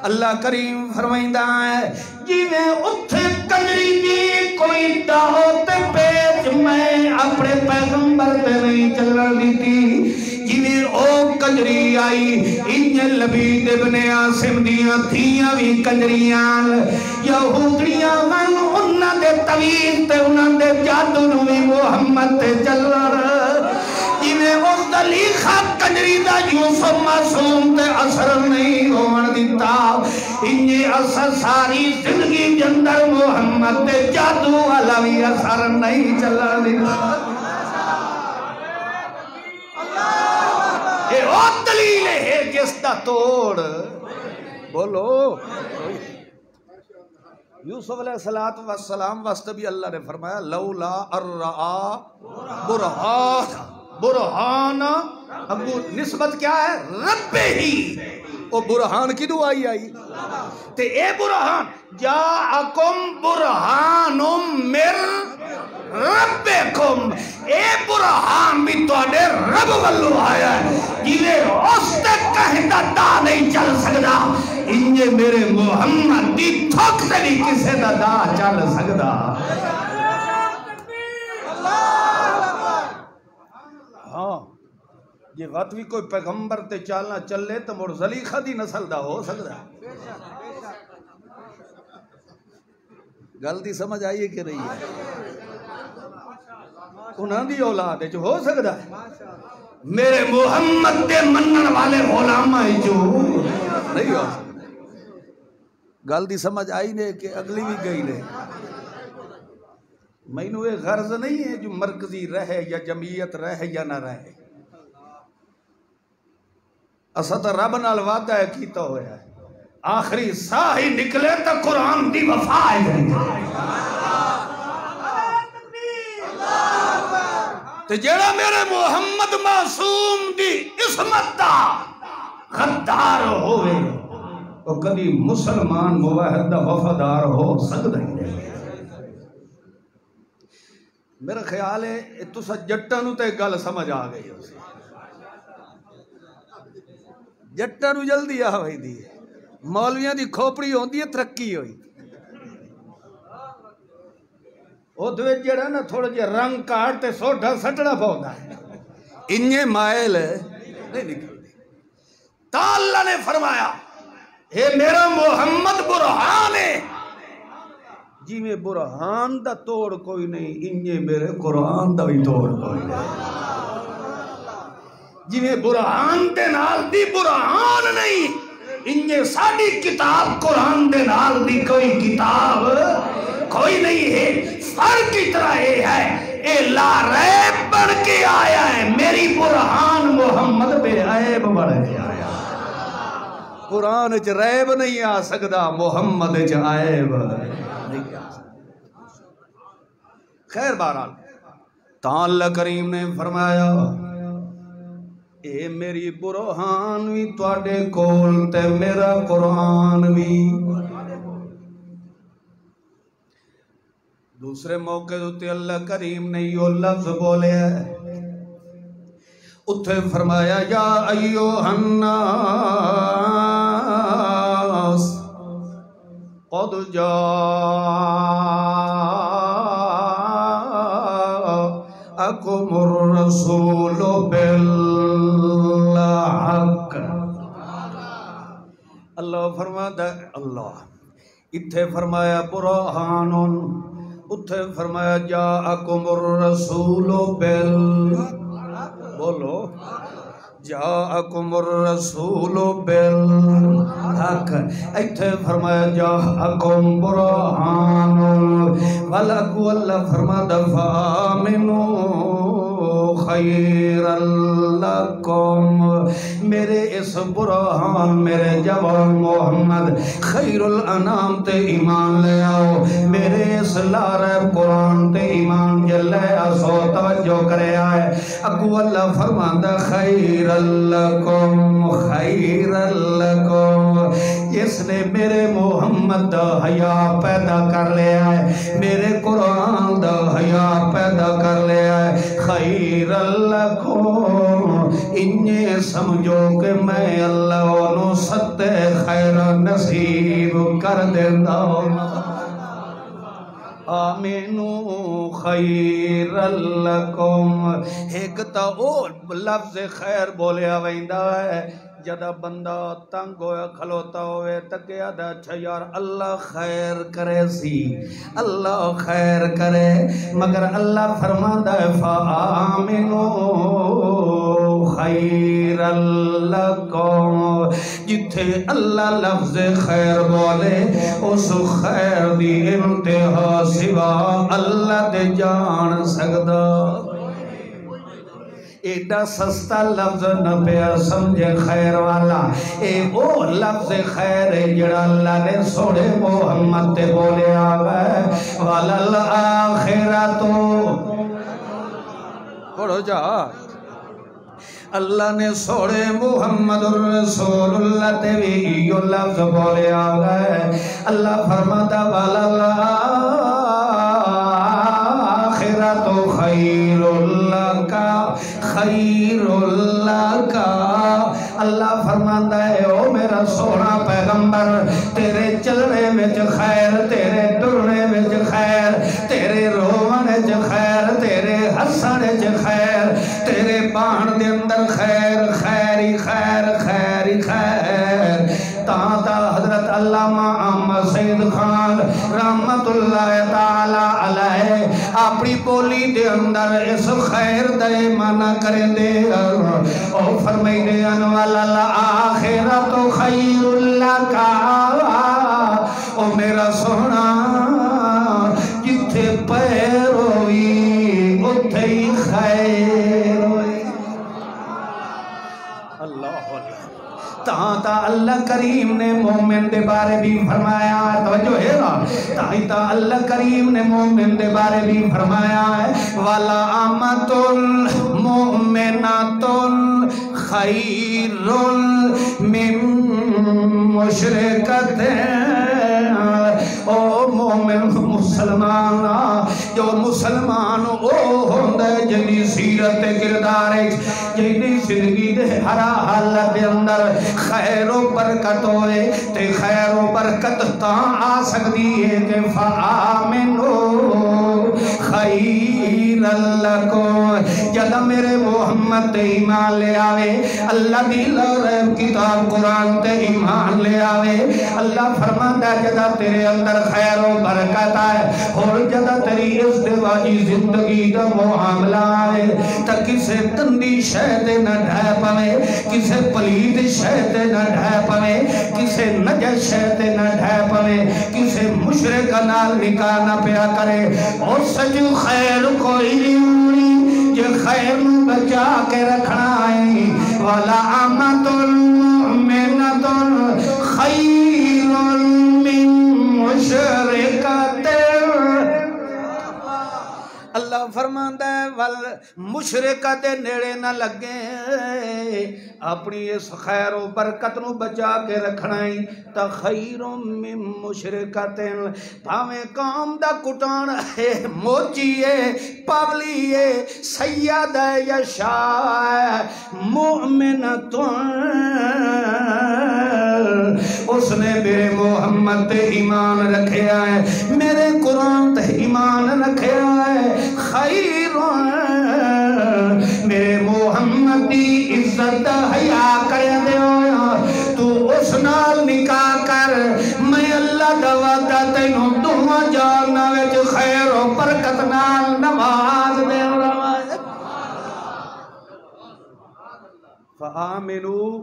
اللہ کریم فرمائندہ ہے جی میں اتھے کنجری دی کوئی دعوت پیچ میں اپنے پیغمبر پہ نہیں چلن دیتی جی میں او کنجری آئی انجھے لبید ابن عاصم دیاں تھیاں بھی کنجریاں یہودیاں من انہاں دے طویل تے انہاں دے جادو نوی محمد تے چلن جنہیں اس دلیخہ کنجری دا یوسف معصوم تے اثر نہیں ہون دیتا انہیں اثر ساری زندگی جندر محمد تے جادو والا بھی اثر نہیں چلا دیتا یہ وہ دلیل ہے جس دا توڑ بولو یوسف علیہ السلام واسطے بھی اللہ نے فرمایا لولا الرعا برہان برہان ابو نسبت کیا ہے رب ہی وہ برہان کی دعائی آئی تے اے برہان جاءکم برہان من ربکم اے برہان بھی تو اڈے رب والو آیا ہے جنہیں اس تک کہندہ دا نہیں چل سکتا انجھے میرے محمد دی تھوک سے بھی کسے دا دا چل سکتا ہاں یہ غطوی کوئی پیغمبر تے چالنا چلے تو مڑ زلیخہ دی نسل دا ہو سکتا غلطی سمجھ آئیے کہ رہی ہے انہاں دی اولاد ہے جو ہو سکتا ہے میرے محمد دے منن والے علماء جو نہیں ہو سکتا غلطی سمجھ آئی نے کہ اگلی بھی گئی نے میں نے یہ غرض نہیں ہے جو مرکزی رہے یا جمعیت رہے یا نہ رہے اسد رب نال وعدہ ہے کیتا ہویا ہے آخری ساہ ہی نکلے تو قرآن دی وفا ہے تو جڑا میرے محمد معصوم دی عصمت دا غدار ہوئے تو کبھی مسلمان موحد دا وفادار ہو سکتا ہی نہیں میرا خیال ہے تو سا جٹانو تے گل سمجھ آ گئی جٹانو جلدی آ ہوئی دی مولویاں دی کھوپڑی ہوندی ہے ترقی ہوئی وہ دوے جڑا نا تھوڑا جے رنگ کاٹ تے سوٹھا سٹڑا پہندا ہے انہیں مائل نہیں نکلتی تا اللہ نے فرمایا اے میرا محمد برہان ہے جی میں برہان دا توڑ کوئی نہیں انہیں میرے قرآن دا بھی توڑ کوئی نہیں جی میں برہان دے نال دی برہان نہیں انہیں ساڑی کتاب قرآن دے نال دی کوئی کتاب کوئی نہیں ہے فرق اتنا یہ ہے اے لا ریب بن کے آیا ہے میری برہان محمد بے عیب بن کے آیا قرآن چ ریب نہیں آ سکتا محمد چ عیب نہیں آ سکتا خیر بہرحال تعالی کریم نے فرمایا اے میری برہان بھی تواڈے کول تے میرا قرآن بھی دوسرے موقع تے اللہ کریم نے یہ لفظ بولے اتھے فرمایا یا ایوہ الناس قد جاءکم الرسول بالحق اللہ فرماتا ہے اللہ اتھے فرمایا برہانن اتھے فرمایا جاءکم الرسول بولو جاءکم الرسول بالحق اتھے فرمایا جاءکم برہان ولکو اللہ فرمایا فآمنوا خیر لکم میرے اس برہان میرے جوان محمد خیر الانام تے ایمان لے آؤ میرے اس لارب قرآن تے ایمان جلے آسو توجہ کرے آئے اگو اللہ فرماندہ خیر لکم خیر لکم جس نے میرے محمد دا حیا پیدا کر لے آئے میرے قرآن دا حیا پیدا کر لے آئے خیر لکم انہیں سمجھو کہ میں اللہ انہوں ستے خیر نصیب کر دیندہ آمینو خیر لکم ایک تا او لفظ خیر بولے آوائندہ ہے جدہ بندہ تنگ ہویا کھلوتا ہوئے تکے آدھا اچھا یار اللہ خیر کرے سی اللہ خیر کرے مگر اللہ فرماندہ ہے فآمنو خیر لکم جتھے اللہ لفظ خیر بولے اس خیر دی انتہا سوا اللہ دے جان سکدا ایڈا سستا لفظ نہ پیا سمجھے خیر والا اے او لفظ خیر جڑا اللہ نے سوڑے محمد تے بولے آوے وَلَلْآخِرَةُ پڑھو جا اللہ نے سوڑے محمد الرسول اللہ تے بھی ایو لفظ بولے آگئے اللہ فرماتا وَالآخِرَةُ خَيْرٌ لَكَ خَيْرٌ لَكَ اللہ فرماتا ہے او میرا سونا پیغمبر تیرے چلنے میں خیر تیرے ٹرنے میں خیر تیرے رونے میں خیر تیرے ہسنے میں خیر تیرے بان دے اندر خیر خیری خیر خیری خیر تا حضرت علامہ احمد سید خان رحمت اللہ تعالی علیہ اپنی بولی دے اندر اس خیر دے مانا کریں دے او فرمائی دے وَالْآخِرَةُ خَيْرٌ لَكَ او میرا سونا جتھے پیر ہوئی اتھے ہی خیر ہوئی اللہ تا اللہ کریم نے مومن دے بارے بھی فرمایا ہے توجہ ہے نا تا اللہ کریم نے مومن دے بارے بھی فرمایا ہے والا آمت المؤمنات خیر من مشرکت او مومن مسلمان جو مسلمان او ہوندے جنی سیرت کردار جنی زندگی دے ہر حالت دے اندر خیر و برکت ہوئے تے خیر و برکت تاں آ سکتی ہے کہ فآمنو خیر لکم جدا میرے محمد تے ایمان لے آوے اللہ دی لرب کتاب قرآن تے ایمان لے آوے اللہ فرماتا ہے جدا تیرے اندر خیر و برکت آئے اور جدا تیری ازدواجی زندگی دا معاملہ آئے تا کسے تندی شہد نہ ڈھائے پوے کسے پلید شہد نہ ڈھائے پوے کسے نجس شہد نہ ڈھائے پوے کسے مشرک نال نکاح نہ پیا کرے اور سجو خیر کوئی نہیں یہ خیر بچا کے رکھنا ہے والا آمد المؤمنۃ خیر من مشرکۃ اللہ فرماتا ہے مشرکہ دے نیڑے نہ لگے اپنی اس خیر و برکت نو بچا کے رکھنا ہی تا خیر من مشرکۃ پاویں قوم دا کٹان ہے موچی ہے پاولی ہے سید ہے یا شاہ مومنۃ اس نے میرے محمد تے ایمان رکھیا ہے میرے قرآن تے ایمان رکھیا ہے خیر میرے محمد دی عزت حیا کر دیو تو اس نال نکاح کر میں اللہ دا وعدہ تینوں دوواں جاناں وچ خیر و برکت نال نواز دیو فآمنوا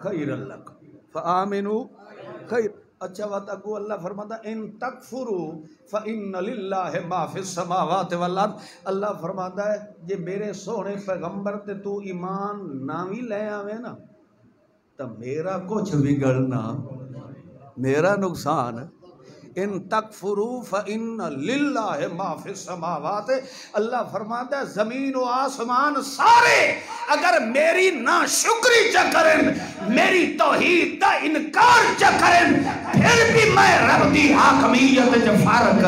خیر لکم فآمنوا خیر اچھا بات اگو اللہ فرماتا ان تکفروا فإن للہ ما فی السماوات والارض اللہ فرماتا ہے یہ میرے سونے پیغمبر تے تو ایمان ناوی لے آوے نا تو میرا کچھ بگڑنا میرا نقصان ان تکفروا فإن للہ ما فی السماوات اللہ فرماتا ہے زمین و آسمان سارے اگر میری ناشکری چکرن میری توحید دا انکار چکرن پھر بھی میں رب دی حاکمیت جو فرق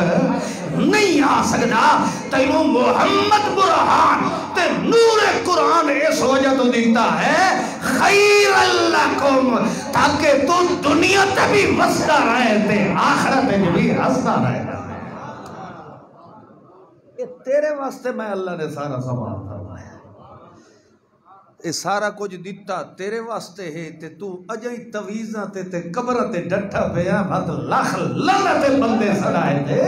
نہیں آ سکتا تینوں محمد برہان تے نور قرآن اس وجہ تو دیتا ہے خیر لکم تاکہ تو دنیا تے بھی وستا رہے تے آخرت میں بھی ہستا رہے یہ تیرے واسطے میں اللہ نے سارا سامان فرمایا یہ سارا کچھ دیتا تیرے واسطے ہے تے تو اجائی تویزاں تے قبرہ تے ڈٹھا پیا بات لاکھ لعنت بندے سڑائے تھے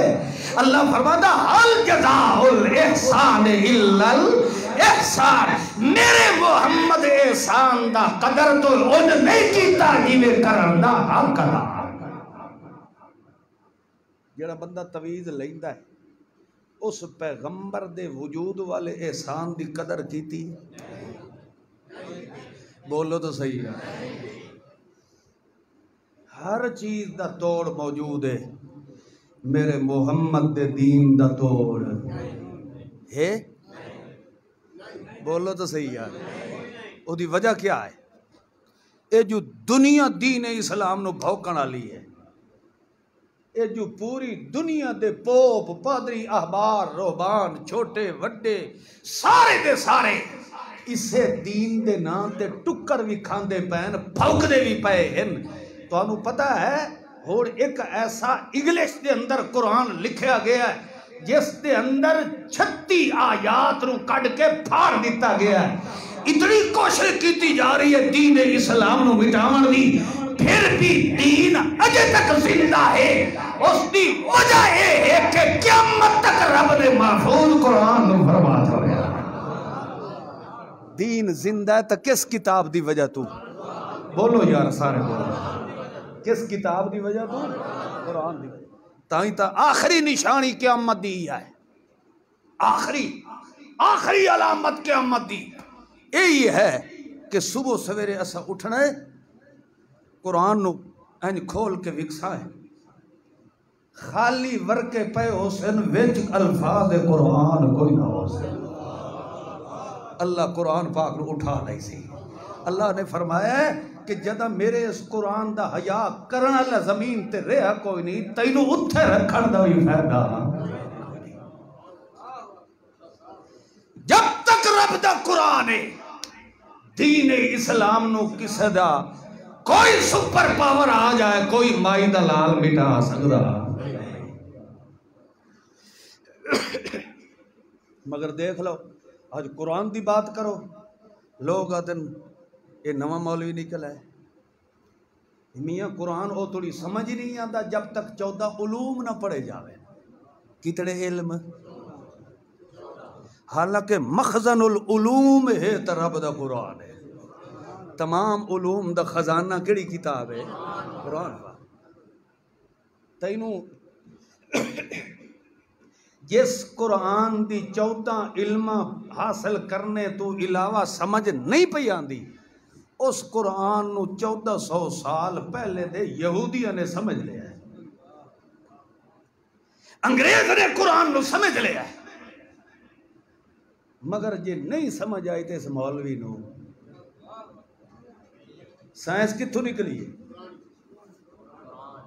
اللہ فرماتا حل جزاء الاحسان الا الاحسان میرے محمد احسان دا قدر تو ان نہیں کیتا جیوے کرن دا حق دا جڑا بندہ تویز لیندا ہے اس پیغمبر دے وجود والے احسان دی قدر کیتی بولو تو صحیح ہے ہر چیز دا توڑ موجود ہے میرے محمد دے دین دا توڑ ہے بولو تو صحیح ہے وہ دی وجہ کیا ہے؟ اے جو دنیا دین اسلام نو بھوکن والی ہے، اے جو پوری دنیا دے پوپ پادری احبار روحبان چھوٹے وڈے سارے دے سارے اسے دین دے نام تے ٹکر بھی کھاندے پین بھوکدے بھی پئے ہیں۔ تو انہوں پتہ ہے اور ایک ایسا انگلش دے اندر قرآن لکھیا گیا ہے جس دے اندر 36 آیات رو کڈ کے پھاڑ دیتا گیا ہے۔ اتنی کوشش کیتی جا رہی ہے دین اسلام نو مٹاون دی، پھر بھی دین اجے تک زندہ ہے۔ اس دی وجہ یہ ہے کہ قیامت تک رب نے محفوظ قرآن نو برباد ہو گیا۔ دین زندہ ہے تو کس کتاب دی وجہ تو؟ بولو یار سارے بولو، کس کتاب دی وجہ تو؟ قرآن دی وجہ۔ تائیں تا آخری نشانی قیامت دی ہے، آخری علامت قیامت دی یہی ہے کہ صبح سویرے اسا اٹھنا ہے قرآن نو این کھول کے وکسا ہے، خالی ورکے پے حسن وچ الفاظ قرآن کوئی نہ ہو سن۔ اللہ قرآن پاک نو اٹھا نہیں سی۔ اللہ نے فرمایا ہے کہ جدہ میرے اس قرآن دا حیا کرنا اللہ زمین تے رہا کوئی نہیں، تینو اتھے رکھن دا بھی فائدہ۔ جب تک رب دا قرآن ہے دین اسلام نو کسے دا کوئی سپر پاور آ جائے کوئی مائی دا لال مٹا سکدا۔ مگر دیکھ لو آج قرآن دی بات کرو لوگ آدن یہ نواں مولوی نکل ہے میاں قرآن او تھوڑی سمجھ نہیں آتا جب تک 14 علوم نہ پڑھے جاوے۔ کتنے علم؟ حالانکہ مخزن العلوم ہے تو رب دا قرآن ہے۔ تمام علوم دا خزانہ کیڑی کتاب ہے؟ قرآن پاک۔ تینوں جس قرآن دی 14 علم حاصل کرنے تو علاوہ سمجھ نہیں پئی آندی، اس قرآن نو 1400 سال پہلے دے یہودیاں نے سمجھ لیا ہے، انگریز نے قرآن نو سمجھ لیا ہے۔ مگر جے نہیں سمجھ آئی تے اس مولوی نو سائنس کتھوں نکلی ہے؟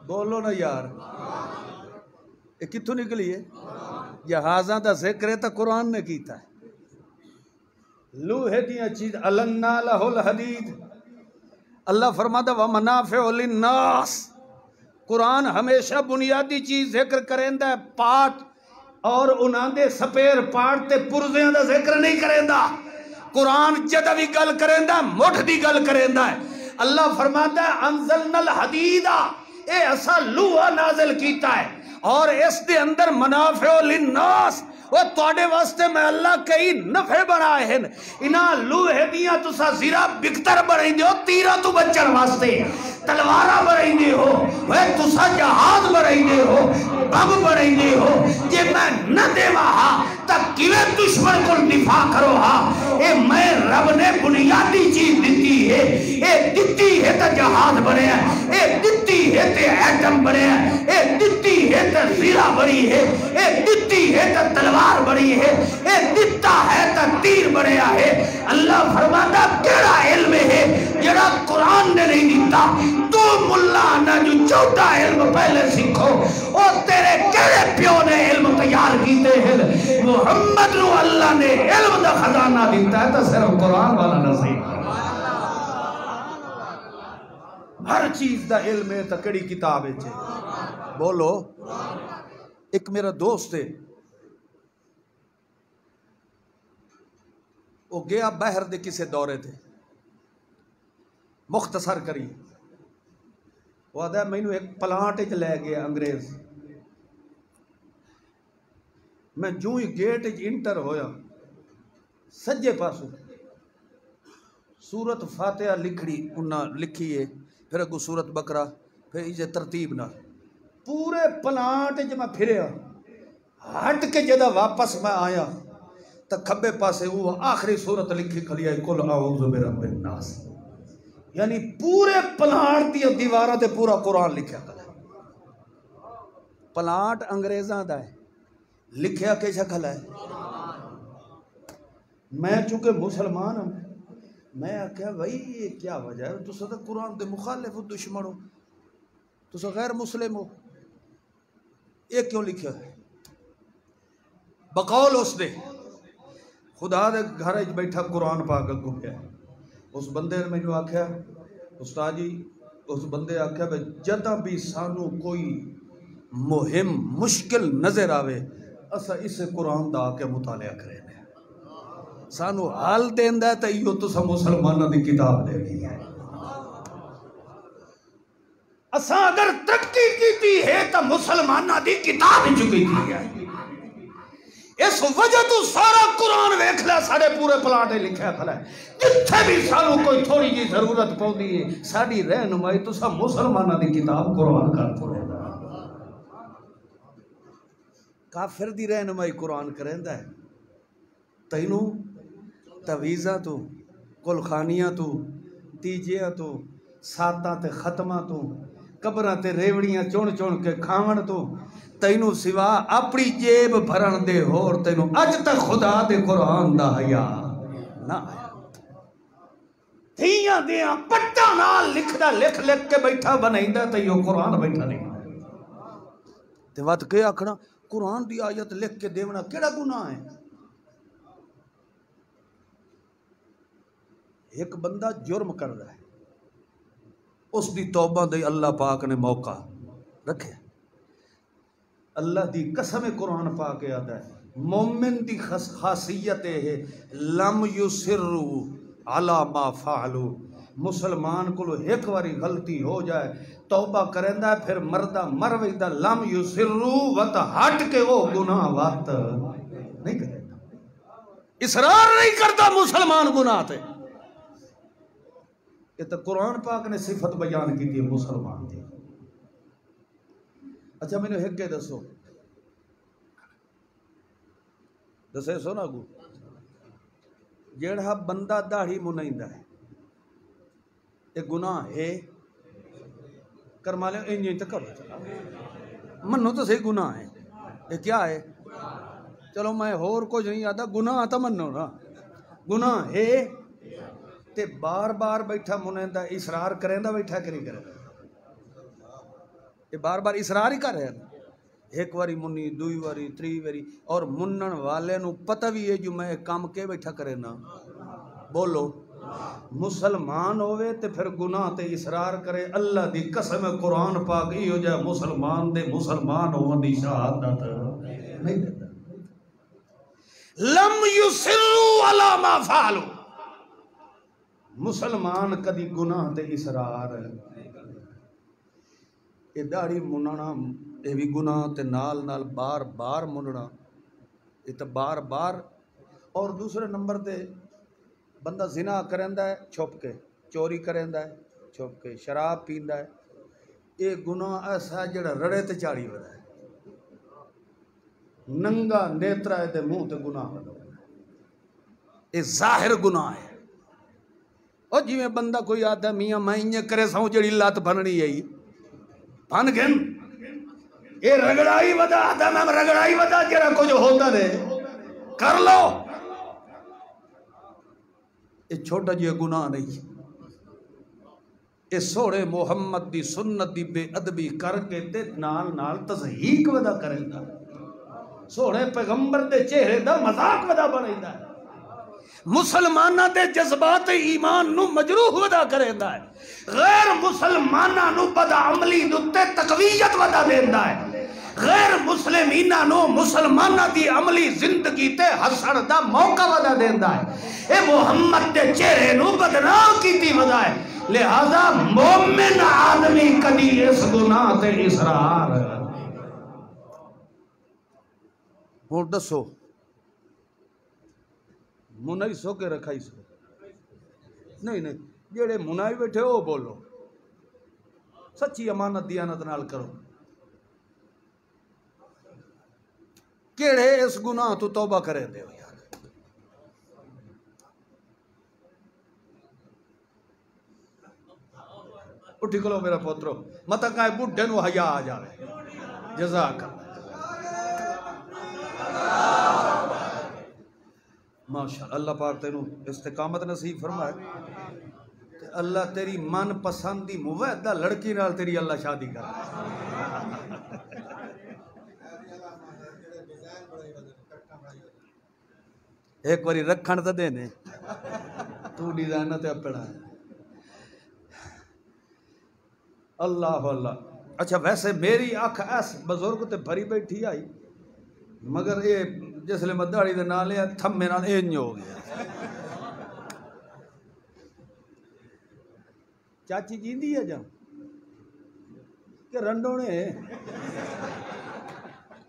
بولو نا یار، یہ کتھوں نکلی ہے؟ جہازاں دا ذکر ہے تا قرآن نے کیتا ہے۔ لوہے دیاں چیز علنا لہ الحدید، اللہ فرماتا ومنافع للناس۔ قرآن ہمیشہ بنیادی چیز ذکر کریندا ہے، پارٹ اور انہاں دے سپیر پارٹ تے پرزیاں دا ذکر نہیں کریندا۔ قرآن جدہ بھی گل کریندا مٹھ دی گل کریندا ہے۔ اللہ فرماتا ہے انزلنا الحدیدہ، اے اسا لوہا نازل کیتا ہے اور اس دے اندر منافع للناس، وہ توڑے واسطے میں اللہ کئی نفع بنائے ہیں۔ انہاں لوہے دیاں تسا زیرہ بکتر بنائیں دے ہو، تیرہ تو بچن واسطے تلوارہ بنائیں دے ہو، وہ تسا جہاز بنائیں دے ہو، بم بنائیں دے ہو۔ جے میں نہ دے وہاں تک کیویں دشمن کو دفاع کرو ہاں۔ اے میں رب نے بنیادی چیز دیتی ہے، اے دیتی ہے تا جہاز بنے ہیں، اے دیتی ہے تے ایٹم بنے ہیں، اے دیتی ہے تا زیرہ بنی ہے، اے دیتی ہے تا تلوار بنی ہے، اے دیتا ہے تا تیر بنیا ہے۔ اللہ فرماتا کیڑا علم ہے جڑا قرآن نے نہیں دیتا؟ تو ملا نہ جو 14 علم پہلے سیکھو، اور تیرے کیڑے پیو نے علم تیار کیتے ہیں؟ محمد نو اللہ نے علم دا خزانہ دیتا ہے تو صرف قرآن والا نہ صحیح۔ ہر چیز دا علم ہے تو کڑی کتاب ہے چھے؟ بولو۔ ایک میرا دوست ہے، وہ گیا بحر دے کسے دورے تھے، مختصر کری وہ آدھا میں نے ایک پلانٹ اچ لے گیا انگریز۔ میں جو ہی گیٹ اچ انٹر ہویا سجے پاسو سورت فاتحہ لکھی ہے، پھر اگو سورت بقرہ، پھر اسے ترتیب نہ پورے پلانٹ اچ میں پھریا، ہٹ کے جدہ واپس میں آیا تو کھبے پاسے وہ آخری سورت لکھی کھلی ہے قل اعوذ برب الناس، یعنی پورے پلانٹ دی دیوارہ تے پورا قرآن لکھیا کھلا ہے۔ پلانٹ انگریزاں دا ہے، لکھیا کیسا کھلا ہے؟ میں چونکہ مسلمان ہوں، میں آخیا بھائی یہ کیا وجہ ہے، تسا تو قرآن دے مخالف ہو، دشمن ہو، تسا غیر مسلم ہو، یہ کیوں لکھا ہے؟ بقول اس دے خدا دے گھر وچ بیٹھا قرآن پاک اگوں پیا، اس بندے نے مینوں آکھیا استاد جی، اس بندے آکھیا بھائی جداں بھی سانو کوئی مہم مشکل نظر آوے اسا اس قرآن دا کے مطالعہ کرے سانو حال دیندا تے ایو تساں مسلماناں دی کتاب دینی ہے۔ اساں اگر ترقی کیتی ہے تو مسلماناں دی کتاب چکی ہے، اس وجہ تو سارا قرآن ویکھ لے سارے پورے پلاٹے لکھیا کھڑا ہے، جتھے بھی سانو کوئی تھوڑی جی ضرورت پوندی ہے ساری رہنمائی تساں مسلماناں دی کتاب قرآن کر پڑھو۔ کافر دی رہنمائی قرآن کریندا ہے، تینوں تویزاں تو کل خانیاں تو تیجیاں تو ساتاں تے ختماں تو قبراں تے ریوڑیاں چون چون کے کھاون تو تینوں سوا اپنی جیب بھرن دے ہور تینوں اج تک خدا دے قرآن دا حیا نہ آیا۔ تھیاں دیاں پٹاں نال لکھدا لکھ لکھ کے بیٹھا بنائندا تے یہ قرآن بیٹھا نہیں تے وت کے آکھنا قرآن دی آیت لکھ کے دیونا کیڑا گناہ ہے؟ ایک بندہ جرم کر رہا ہے، اس دی توبہ دے اللہ پاک نے موقع رکھے، اللہ دی قسم قرآن پاک یاد ہے مومن دی خاصیت ہے لم یسروا علی ما فعلوا، مسلمان کو ایک واری غلطی ہو جائے توبہ کریندا ہے پھر مردہ مر ویندا، لم یسروا وت ہٹ کے وہ گناہ وقت نہیں کرتا، اصرار نہیں کرتا مسلمان گناہ تے۔ یہ تو قرآن پاک نے صفت بیان کی تھی مسلمان دی۔ اچھا میں نے ایک دسو دسے سو نا گو جیڑا بندہ داڑھی منائندہ ہے یہ گناہ ہے؟ کرما لے انجین تک کرو منو تو صحیح گناہ ہے، یہ کیا ہے؟ چلو میں اور کچھ نہیں آتا، گناہ آتا منو نا، گناہ ہے تے بار بار بیٹھا منیندہ اصرار کریندا بیٹھا کہ نہیں کریندا؟ یہ بار بار اصرار ہی کر رہے ہیں، ایک واری منی دوئی واری تری واری، اور منن والے نو پتہ بھی ہے جو میں کام کے بیٹھا کرے نا، بولو مسلمان ہوئے تے پھر گناہ تے اصرار کرے، اللہ دی قسم قرآن پاک ہی ہو جائے مسلمان دے مسلمان ہون دی شہادت نہیں دیتا۔ لم یسروا علی ما فعلوا، مسلمان کدی گناہ تے اصرار یہ داڑھی مننا یہ بھی گناہ تے نال نال بار بار مننا یہ تو بار بار، اور دوسرے نمبر تے بندہ زنا کریندا ہے چھپ کے، چوری کریندا ہے چھپ کے، شراب پیندا ہے، یہ گناہ ایسا ہے جڑا رڑے تے چاڑی ودا ہے، ننگا نیترا تے منہ تے گناہ ودا ہے، یہ ظاہر گناہ ہے۔ اور جی میں بندہ کوئی آتا ہے میاں میں انجھے کرے ساؤں جڑی لات بھننی ہے بھن گن یہ رگڑائی ودا آتا میں رگڑائی ودا جڑا کچھ ہوتا رہے کر لو، یہ چھوٹا جی گناہ نہیں، یہ سوڑے محمد دی سنت دی بے ادبی کر کے تے نال نال تضحیق ودا کریں گا، سوڑے پیغمبر دے چہرے دا مذاق ودا بنیں گا، مسلمانہ دے جذبات ایمان نو مجروح ودا کریندا ہے، غیر مسلمانہ نو بدعملی نتے تقویت ودا دیندا ہے، غیر مسلمینہ نو مسلمانہ دی عملی زندگی تے حسن دا موقع ودا دیندا ہے، اے محمد دے چہرے نو بدنام کیتی ودا ہے، لہذا مومن آدمی کدی اس گناہ تے اصرار اور دسو منائی سو کے رکھائی سو نہیں نہیں جیڑے منائی بیٹھے ہو بولو سچی امانت دیانت نال کرو، کیڑے اس گناہ تو توبہ کرے دے ہو یار، اٹھی کلو میرا پوترو متا کائے بڈھے نو حیا آ جاوے، جزاک اللہ۔ ماشاءاللہ اللہ پاک تینوں استقامت نصیب فرمائے تے اللہ تیری من پسندی موحدہ لڑکی نال تیری اللہ شادی کر ایک باری رکھن تے دینے تو ڈیزائن تے اپنا اللہ اللہ اچھا ویسے میری آنکھ ایس بزرگ تے بھری بیٹھی آئی مگر یہ جس لئے مداڑی دے نالے تھمے نال اینج ہو گیا چاچی جیندی ہے جا کہ رنڈونے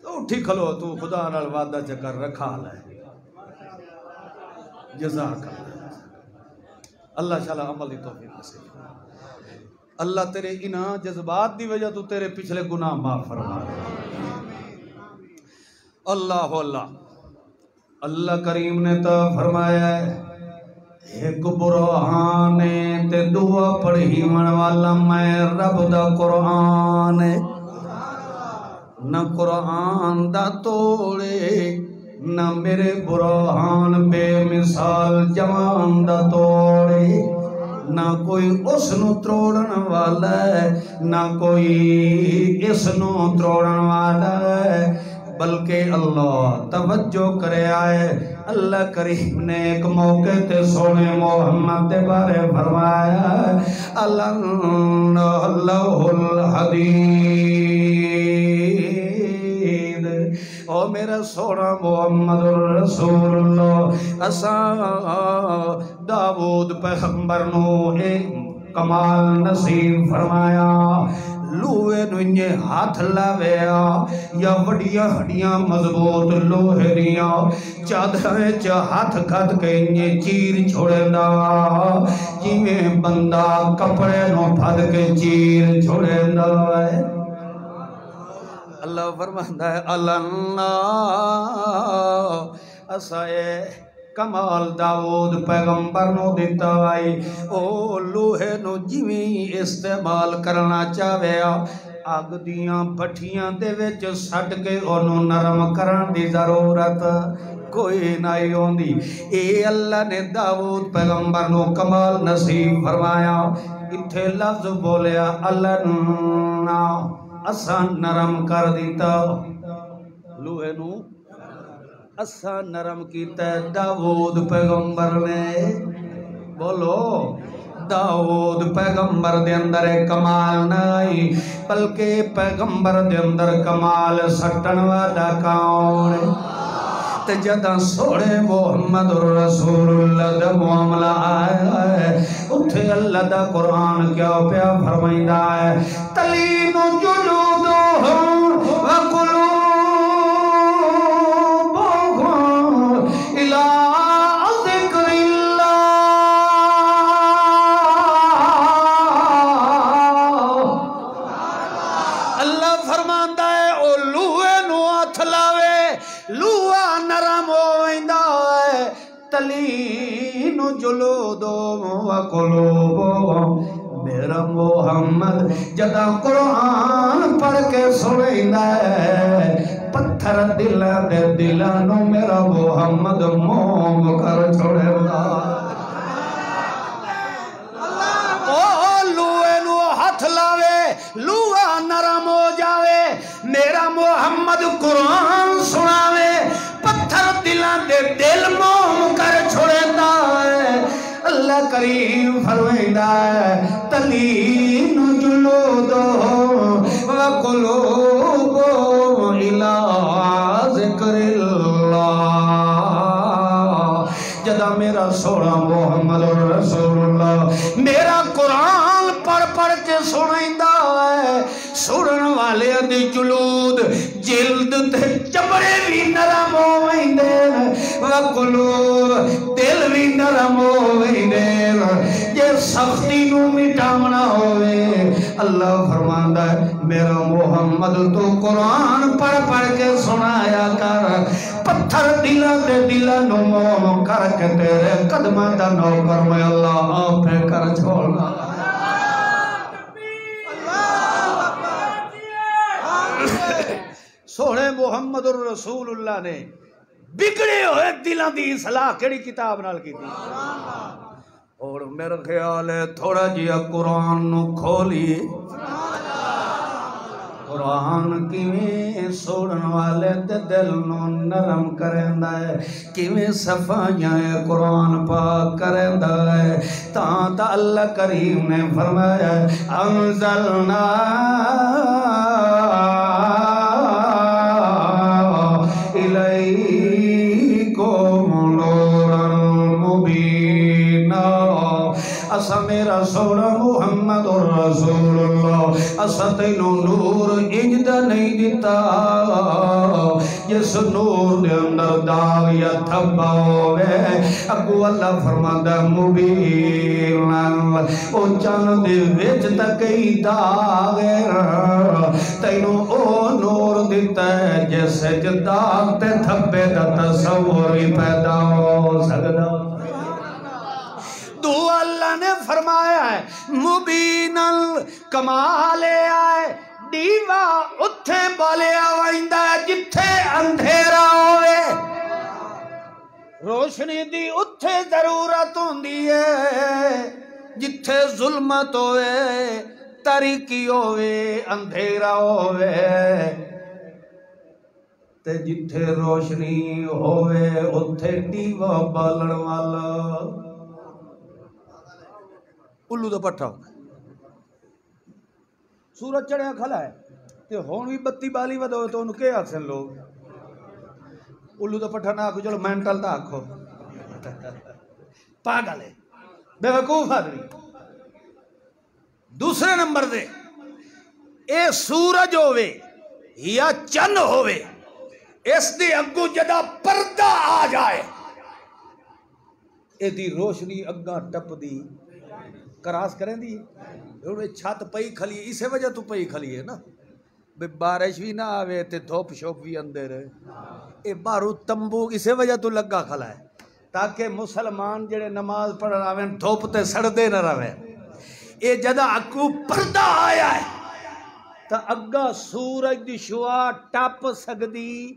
تو اٹھی کھلو تو خدا نال وعدہ چکر رکھا لائے جزاک اللہ شاءاللہ عمل دی توفیق نصیب اللہ تیرے انہاں جذبات دی وجہ تو تیرے پچھلے گناہ معاف فرما اللہ اللہ اللہ کریم نے تو فرمایا ہے ایک برہان تے دعا پڑھی من والا میں رب دا قرآن نہ قرآن دا توڑے نہ میرے برہان بے مثال جوان دا توڑے نہ کوئی اس نو تروڑن والا ہے نہ کوئی اس نو تروڑن والا ہے بلکہ اللہ توجہ کرے آئے اللہ کریم نے ایک موقع تے سونے محمد دے بارے فرمایا اللہ الحدید او میرا سونا محمد رسول اللہ اساں داؤد پیغمبر نو ایک کمال نصیب فرمایا لوہے نو انجے ہاتھ لاویا یا وڈیاں ہڈیاں مضبوط لوہے دیاں چادریں چا ہاتھ کھد کے انجے چیر چھوڑے دا جی میں بندہ کپڑے نو پھد کے چیر چھوڑے دا اللہ فرماتا ہے اللہ اسائے کمال داؤد پیغمبر نو دیتا آئی او لوہے نو جویں استعمال کرنا چاہویا آگ دیاں بٹھیاں دے وچ سٹ کے انہوں نرم کرن دی ضرورت کوئی نہیں ہوندی اے اللہ نے داؤد پیغمبر نو کمال نصیب فرمایا اتھے لفظ بولیا اللہ اساں نرم کر دیتا لوہے نو اساں نرم کیتا داؤد پیغمبر نے بولو داؤد پیغمبر دے اندر کمال نہیں بلکہ پیغمبر دے اندر کمال سٹن والا کون تے جداں سوڑے محمد رسول اللہ دا معاملہ آیا ہے اتھے اللہ دا قرآن کیا پیا فرمائندہ ہے تلین جلودہم وقلوبہم الى ذکر اللہ اللہ فرماندہ ہے او لوہے نو ہاتھ لاوے لوہا نرم ہوئندہ ہے تلین جلودہم وقلوبہم میرا محمد جدا قرآن پڑھ کے سنیندہ ہے پتھر دلانو میرا محمد موم کر چھوڑے دا او لوہے نو ہاتھ لاوے لوہا نرم ہو جاوے میرا محمد قرآن سناوے پتھر دل موم کر چھوڑے دا اللہ کریم فرمائندہ ہے تلین جلودہم وقلوبہم الى ذکر اللہ جدا میرا سونا محمد رسول اللہ میرا قرآن پڑھ پڑھ کے سنائندہ ہے سنن والے دی جلود جلد تے چمڑے بھی نرم ہوئندے وقلوب دل بھی نرم ہوئندے یہ سختی نو مٹامنا ہوئے اللہ فرماندہ ہے میرا محمد تو قرآن پڑھ پڑھ کے سنایا کر پتھر دلہ نو موم کر کے تیرے قدمہ دا نوکر میں اللہ آپ کر چھوڑنا سوڑے محمد الرسول اللہ نے بگڑے ہوئے دلاں دی اصلاح کیڑی کتاب نال کیتی؟ اور میرا خیال ہے تھوڑا جیا قرآن نو کھولی قرآن کیویں سوڑن والے تے دل نو نرم کریندا ہے کیویں صفائیاں قرآن پاک کریندا ہے تاں تا اللہ کریم نے فرمایا انزلنا اسا میرا سونا محمد رسول اللہ اسا تینوں نور انجدہ نہیں دیتا جس نور دے اندر داغ یا تھبا ہوئے اگو اللہ فرماندہ مبین او چاند دے ویچ تکئی داغ تینوں او نور دیتا ہے جیسے جداغ تے تھبے دا تصوری پیدا ہو سکتا تو اللہ نے فرمایا ہے مبین الکمال آئے دیوا اتھے بالے آوائندہ جتھے اندھیرا ہوئے روشنی دی اتھے ضرورت ہوندی ہے جتھے ظلمت ہوئے تاریکی ہوئے اندھیرا ہوئے تے جتھے روشنی ہوئے اتھے دیوا بالن والا الو دا پٹھا سورج چڑھیا کھلا ہے تے ہون بھی بتی بالی ود ہوئے تو انہوں کے آکسن لوگ الو دا پٹھا نہ آکھو چلو مینٹل دا آکھو پاگل ہے بے وقوف آدمی دوسرے نمبر دے اے سورج ہوئے یا چن ہوئے اس دی اگو جدا پردہ آ جائے اے دی روشنی اگاں ٹپ دی کراس کریں دی چھت پئی کھلی اسے وجہ تو پئی کھلی ہے نا بے بارش بھی نہ آوے تے دھوپ شوپ بھی اندر ہے اے بارو تمبو اسے وجہ تو لگا کھلا ہے تاکہ مسلمان جڑے نماز پڑھ رہے ہیں دھوپ تے سڑدے نہ رہے اے جدا اکو پردہ آیا ہے تا اگا سورج دی شعاع ٹپ سکدی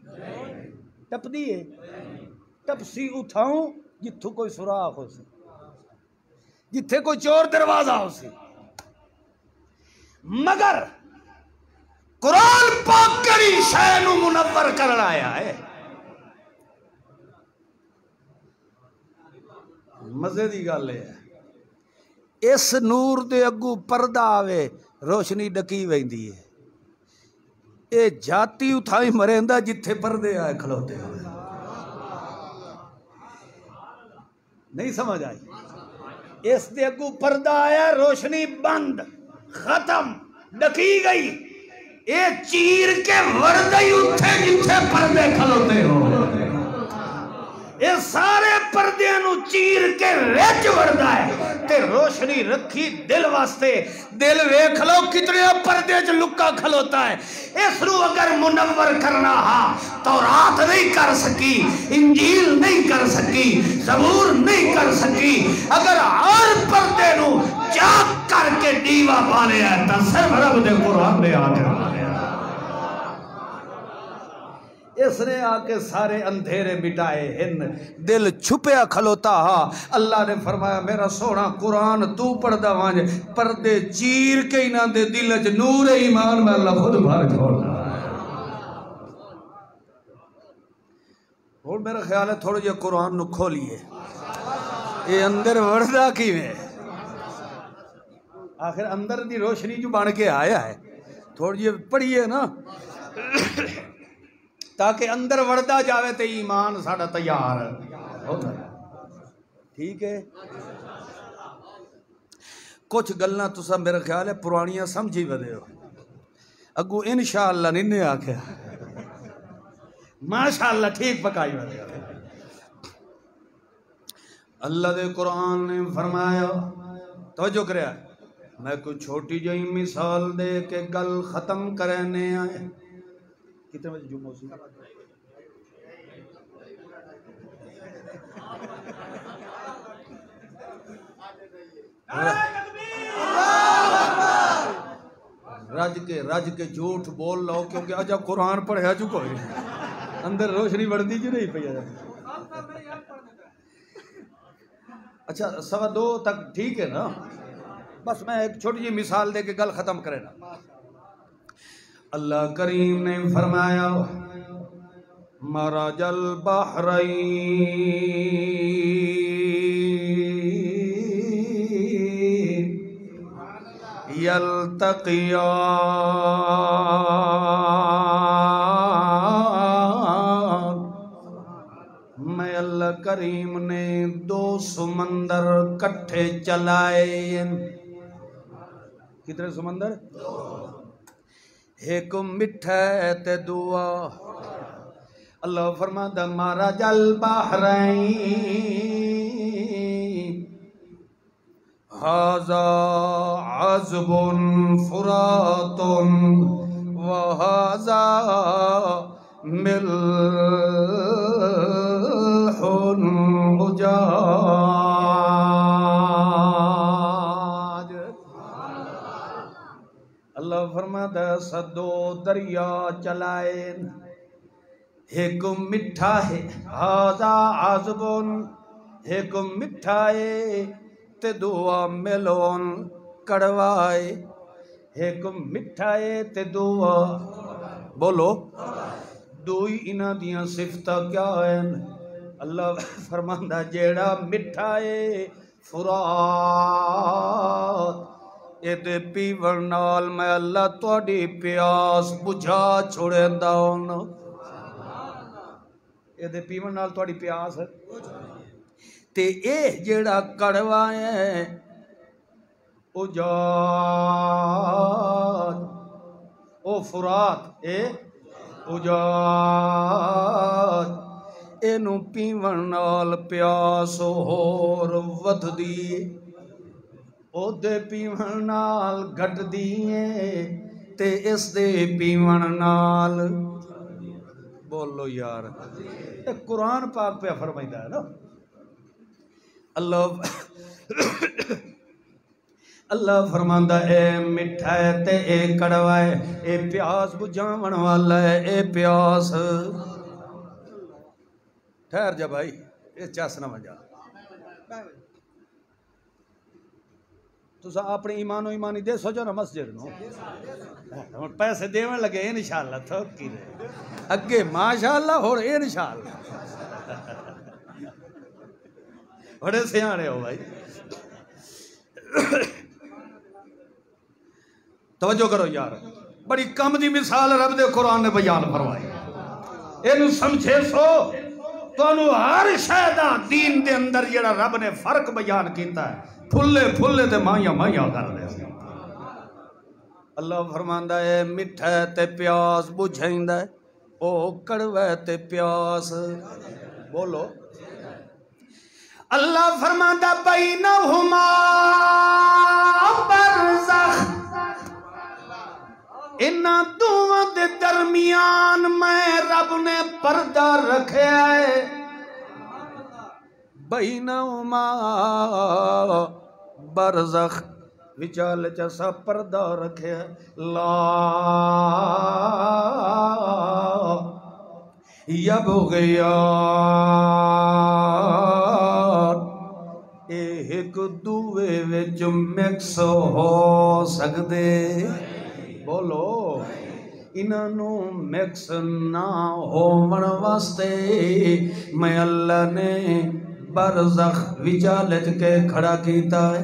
ٹپ دی ہے ٹپ سی اٹھاؤں جتھو کوئی سوراخ ہو سی جتھے کوئی چور دروازہ ہو سی مگر قرآن پاک کری شینو منور کرنا آیا ہے مزے دی گل ہے اس نور دے اگو پردہ آوے روشنی ڈکی ویندی ہے اے جاتی اتھائی مریندا جتھے پردے آئے کھلوتے ہوئے نہیں سمجھ آئی اس دے اگو پردہ آیا روشنی بند ختم ڈکی گئی اے چیر کے وردی اتھے جتھے پردے کھلوتے ہوئے اے سارے پردیاں نو چیر کے ویچ وردہ ہے تے روشنی رکھی دل واسطے دل ویکھ لو کتنے پردے چ لکا کھلوتا ہے اس رو اگر منور کرنا ہا تورات نہیں کر سکی انجیل نہیں کر سکی زبور نہیں کر سکی اگر ہر پردے نو چاک کر کے دیوا بالے ہے تا صرف رب دے قرآن دے آگے اس نے آکے سارے اندھیرے مٹائے ہن دل چھپیا کھلوتا ہا اللہ نے فرمایا میرا سونا قرآن تو پڑھدا وانج پردے چیر کے ہی نہ دے دل وچ نور ایمان میں اللہ خود بھر چھوڑنا اور میرا خیال ہے تھوڑا جہا قرآن نو کھولیے اے اندر وڑدا کیویں آخر اندر دی روشنی جو بن کے آیا ہے تھوڑا جہا پڑھیے نا تاکہ اندر وردہ جاوے تے ایمان ساڑا تیار ہے ٹھیک ہے کچھ گلنا تسا میرا خیال ہے پرانیاں سمجھی بدے ہو اگو انشاءاللہ نہیں آکھیا ماشاءاللہ ٹھیک پکائی بدے ہو اللہ دے قرآن نے فرمایا توجہ کریا میں کوئی چھوٹی جائی مثال دے کے گل ختم کرنے آئے کتنے بجے جمعہ سی رج کے جھوٹ بول لو کیونکہ آجا قرآن پڑھیا جو کوئی اندر روشنی بڑھتی جو نہیں پہ اچھا 2:15 تک ٹھیک ہے نا؟ بس میں ایک چھوٹی جی مثال دے کے گل ختم کرے نا. اللہ کریم نے فرمایا مرج البحرین یلتقیان. میں اللہ کریم نے 2 سمندر کٹھے چلائے. کتنے سمندر؟ ایک میٹھا ہے تے دعا. اللہ فرماتا مرج البحرین ھذا عذب فرات وھذا ملح اجاج. اللہ فرماتا ہے 2 دریا چلائے. ایک مٹھا ہے ھذا عذب، ایک مٹھا ہے تے دعا ملون کڑوائے. ایک مٹھا ہے تے دعا بولو دوئی انہاں دیاں صفتہ کیا ہیں؟ اللہ فرماندا جیڑا مٹھا ہے فرات اے تے پیون نال میں اللہ تواڈی پیاس بجھا چھوڑیندا ہوں. اے دے پیون نال تواڈی پیاس تے اے جیڑا کڑوا ہے اجاج او فرات اے اجاج اینو پیون نال پیاس ہور ودھدی او دے پیون نال گھٹدی تے اس دے پیون نال بولو یار. قرآن پاک پہ فرمائیدہ ہے نا. اللہ فرماندا اے مٹھا ہے تے اے کڑوا ہے، اے پیاس بجھاون والا ہے، اے پیاس. ٹھہر جا بھائی اے چاس نہ وجا. تسا اپنے ایمان و ایمانی دے سوچو نا مسجد نو پیسے دیون لگے انشاءاللہ تھوکی دے اگے ماشاءاللہ ہور انشاءاللہ. بڑے سیانے ہو بھائی. توجہ کرو یار، بڑی کم دی مثال رب دے قرآن نے بیان فرمائی. اینو سمجھے سو تانوں ہر شے دا دین دے اندر جڑا رب نے فرق بیان کیتا ہے پھلے پھلے تے مائیاں مائیاں کر دے. اللہ فرماندا ہے مٹھا ہے تے پیاس بجھیندا ہے، او کڑوا ہے تے پیاس بولو. اللہ فرماندا بینہما برزخ، انہاں دوواں دے درمیان میں رب نے پردہ رکھیا ہے. بینہما برزخ وچال چسا پردہ رکھیا لا یبغیان. اے ایک دوے وچ مکس ہو سکدے بولو. انہوں مکس نہ ہون واسطے میں اللہ نے برزخ وچالج کے کھڑا کیتا ہے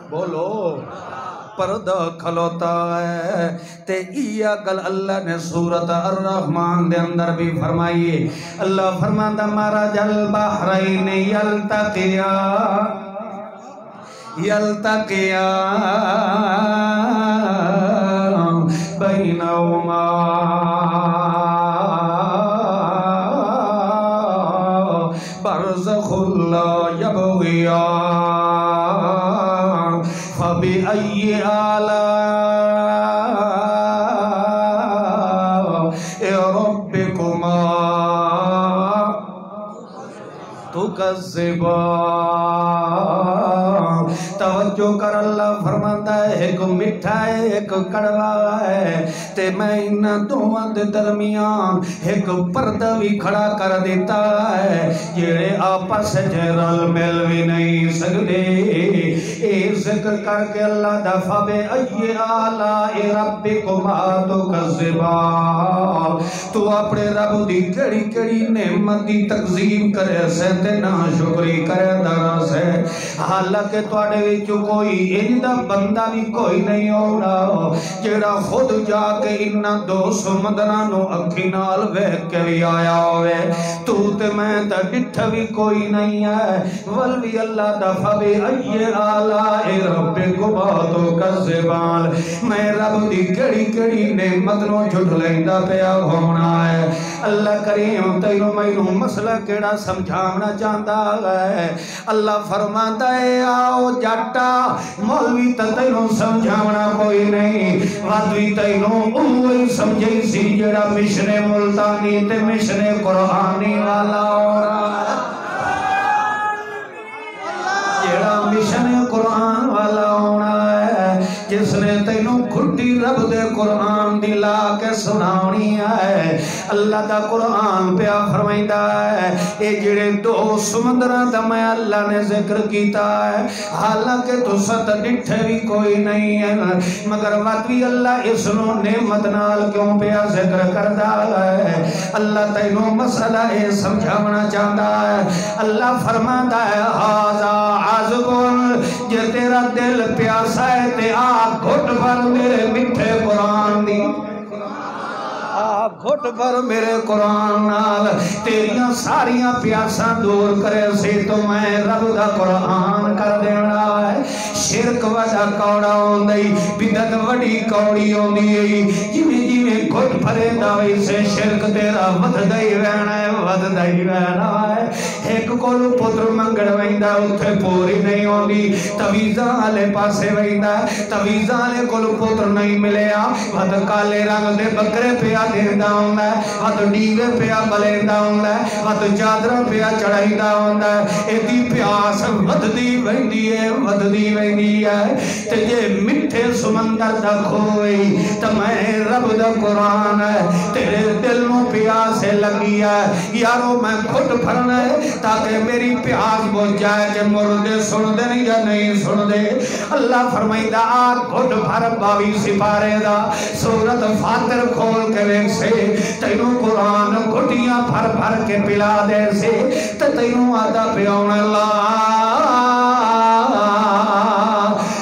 بولو. پردہ کھلوتا ہے تے ایا گل اللہ نے سورۃ الرحمن دے اندر بھی فرمائیے. اللہ فرماندا مرج البحرین یلتقیان بینہما برزخ لا یبغیان فبأي آلاء ربكما تكذبان. توجہ کر اللہ فرماتا ہے ایک مٹھا ہے ایک کڑوا ہے تے میں انہاں دوواں دے درمیان ایک پردہ بھی کھڑا کر دیتا ہے جڑے آپس وچ رل مل بھی نہیں سکدے اے ذکر کر کے اللہ دا فبأي آلاء ربكما تكذبان تو اپنے رب دی کیڑی کیڑی نعمت دی تکذیب کرے سے تے نا شکری کرے درا سے حالانکہ تواڈے وچ کوئی اندا بندہ بھی کوئی نہیں ہونا جڑا خود جا کے انہاں دو سمندراں نو اکھی نال ویکھ کے بھی آیا ہوئے تو تے میں تے ڈٹھا بھی کوئی نہیں ہے ول بھی اللہ دا فبأي آلاء ربكما تكذبان میں رب دی کیڑی کیڑی نعمت نو جھٹلیندا پیا ہونا ہے اللہ کریم تینوں مینوں مسئلہ کیڑا سمجھاونا چاہتا ہے اللہ فرماتا ہے آؤ جٹا مولوی تے تینوں سمجھاونا کوئی نہیں وادوی تینوں اوہی سمجھے سی جڑا مشن ملتانی تے مشن قرآنی والا ہونا جڑا مشن قرآن والا ہونا ہے جس نے تینوں کھٹی رب دے قرآن دی لا کے سناونی ہے اللہ دا قرآن پیا فرمائندا ہے اے جڑے دو سمندراں دا میں اللہ نے ذکر کیتا ہے حالانکہ تو ست ڈٹھے بھی کوئی نہیں ہے مگر وقتی اللہ اس نو نعمت نال کیوں پیا ذکر کردا ہے اللہ تینوں مسئلہ اے سمجھاونا چاہتا ہے اللہ فرماندا ہے ھذا عذب جے تیرا دل پیاسا ہے تے آ گھٹ بھر میرے میٹھے قرآن دی گھٹ بھر میرے قرآن نال تیریاں ساریاں پیاساں دور کرے سے تو میں رب دا قرآن کر دینا ہے شرک وڈا کوڑا ہوندی بدعت وڈی کوڑی ہوندی ہے جویں جویں گھٹ بھرے دا ویسے شرک تیرا وددا ہی رہنا ہے وددا ہی رہنا ہے ایک کول پتر منگڑ ویندا اوتھے پوری نہیں ہوندی تویزاں والے پاسے ویندا تویزاں والے کول پتر نہیں ملیا ود کالے رنگ دے بکرے پیا دیندا ہوندا ہے ود ڈیوے پیا بلیندا ہوندا ہے ود چادر پیا چڑھائیدا ہوندا ہے ایدی پیاس وددی ویندی ہے وددی ویندی ہے تے جے میٹھے سمندر دا کھوئی تے میں رب دا قرآن ہے تیرے دل نو پیاس لگی ہے یارو میں گھٹ بھرنا ہے تاکہ میری پیاس بجھ جائے کہ مردے سن دے نہیں یا نہیں سن دے اللہ فرمائیدہ آگ گھٹ بھر 22 سپارے دا سورت فاتر کھول کے ویک سے تینوں قرآن گھٹیاں بھر بھر کے پلا دے سے تینوں آدھا پیون اللہ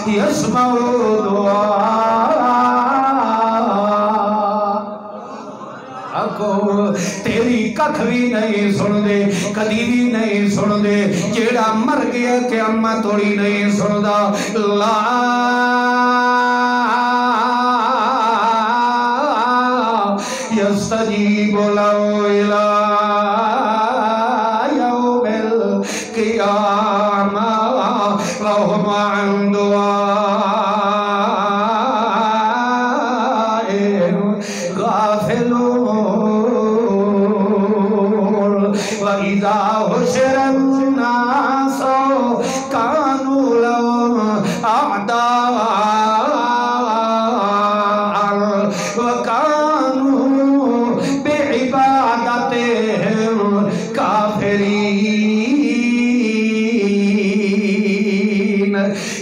یسمع دعا تیری ککھ بھی نہیں سن دے کدی بھی نہیں سن دے جیڑا مر گیا قیامت توڑی نہیں سن دا اللہ یستجیب لہو الہ یوم القیامہ وہم عن دعائهم غافلون وَإِذَا حُشِرَ النَّاسُ كَانُوا لَهُمْ أَعْدَاءً وَكَانُوا بِعِبَادَتِهِمْ كَافِرِينَ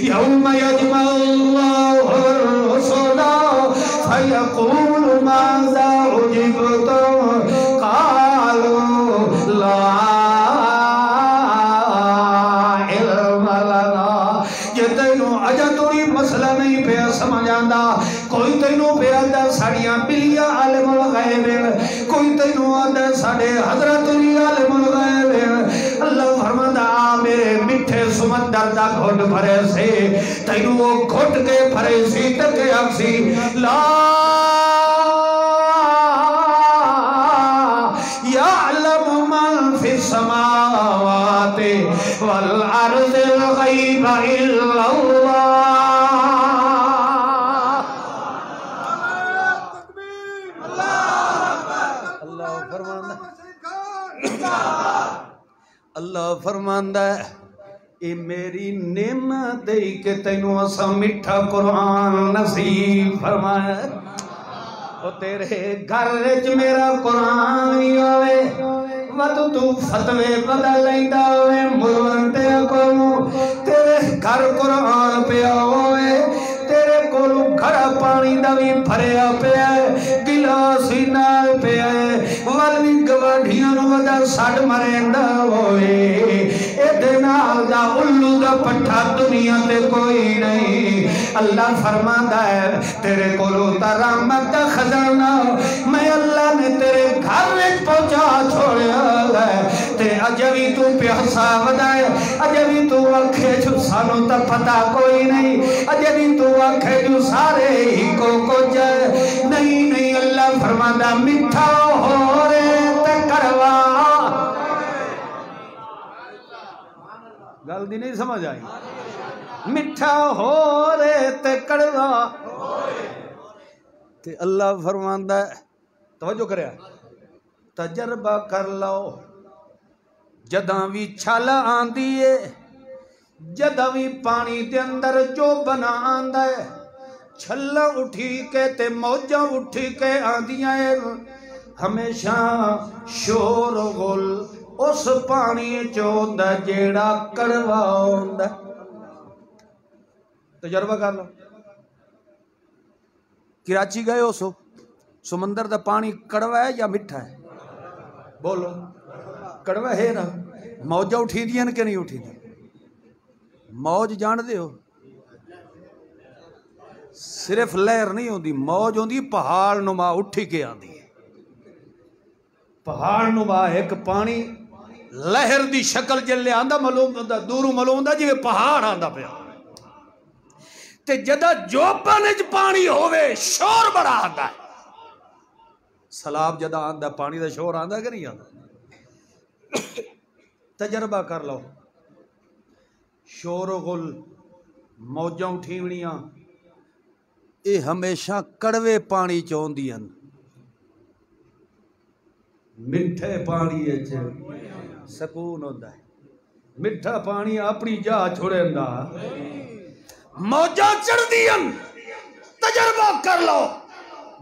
يَوْمَ يَجْمَعُ اللَّهُ الرُّسُلَ فَيَقُولُ مَاذَا أُجِبْتُمْ سمجھ آندا کوئی تینوں پہ آدھا ساڑیاں بلیاں عالم الغیب کوئی تینوں آدھا ساڑے حضرت عالم الغیب اللہ فرماتا میرے میٹھے سمندر دا گھٹ بھرے سے تینوں وہ گھٹ کے بھرے سی تکے اکسی لا یعلم من فی السماوات والارض الغیب الا اللہ اللہ فرماندہ ہے اے میری نعمت دے کہ تینوں اسا میٹھا قرآن نصیب فرمایا او تیرے گھر وچ میرا قرآن ہی ہوئے وقت تو فتوے بدل لیندا ہوئے ملون تے کو تیرے گھر قرآن پیا ہوئے تیرے کولو گھڑا پانی دا بھی بھریا پیا گلاس ہی نال پیا والی گواڈیاں نو ودا سڑ مریندا ہوئے اے دے نال دا الو دا پٹھا دنیا تے کوئی نہیں اللہ فرماندا ہے تیرے کولو تا رحمت دا خزانہ میں اللہ نے تیرے گھر وچ پہنچا چھوڑیا ہے تے اجے وی تو پیاسا ودائے اجے وی تو آکھے جو سانو تا پتہ کوئی نہیں اجے وی تو آکھے جو سارے ہی کو جائے نہیں نہیں اللہ فرماندا میٹھا ہو رے تے کڑوا گل دی نہیں سمجھ آئی میٹھا ہو رے تے کڑوا تے اللہ فرماندا ہے توجہ کریا تجربہ کر لو جداں وی چھل آندی ہے جداں وی پانی دے اندر جو بنا آندا ہے چھلا اٹھی کے تے موجاں اٹھی کے آندیاں ہمیشہ شور غل اس پانی چوندا جیڑا کڑوا ہوندا تجربہ کر لو کراچی گئے ہو سمندر دا پانی کڑوا ہے یا میٹھا ہے بولو کڑوا ہے نا موجہ اٹھی دیا کہ نہیں اٹھی دی موج جان دے ہو صرف لہر نہیں ہوندی موج ہوندی پہاڑ نما اٹھی کے آندی ہے پہاڑ نما ایک پانی لہر دی شکل جلے آندہ معلوم دا دورو معلوم دا جی پہاڑ آندہ پہ تے جدہ جو پانچ پانی ہوئے شور بڑا آندہ ہے سلاب جدہ آندہ پانی دا شور آندہ کہ نہیں آندہ تجربہ کر لو شور و غل موجاں اٹھیونیاں اے ہمیشہ کڑوے پانی چوندیاں مٹھے پانی اچھے سکون ہوتا ہے مٹھا پانی اپنی جا چھوڑے اندہ موجاں چڑھ دیاں تجربہ کر لو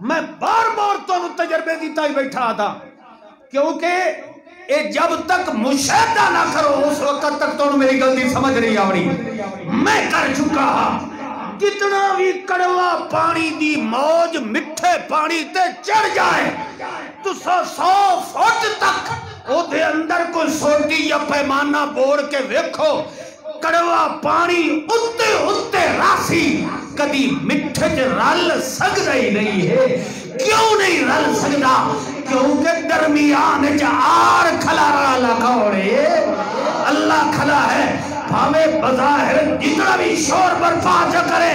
میں بار بار تو تجربے دیتا ہی بیٹھا تھا کیونکہ اے جب تک مشاہدہ نہ کرو اس وقت تک تو میری غلطی سمجھ نہیں آوری میں کر چکا جتنا بھی کڑوا پانی دی موج مٹھے پانی تے چڑھ جائے تو 100 فٹ تک او دے اندر کوئی سوٹی یا پیمانہ بوڑ کے ویکھو کڑوا پانی اتے اتے راسی کدی مٹھے جو رل سکتا ہی نہیں ہے کیوں نہیں رل سکتا کیونکہ درمیان آر کھلا رہا لگوڑے اللہ کھلا ہے ہمیں بظاہر جتنا بھی شور برپا جا کرے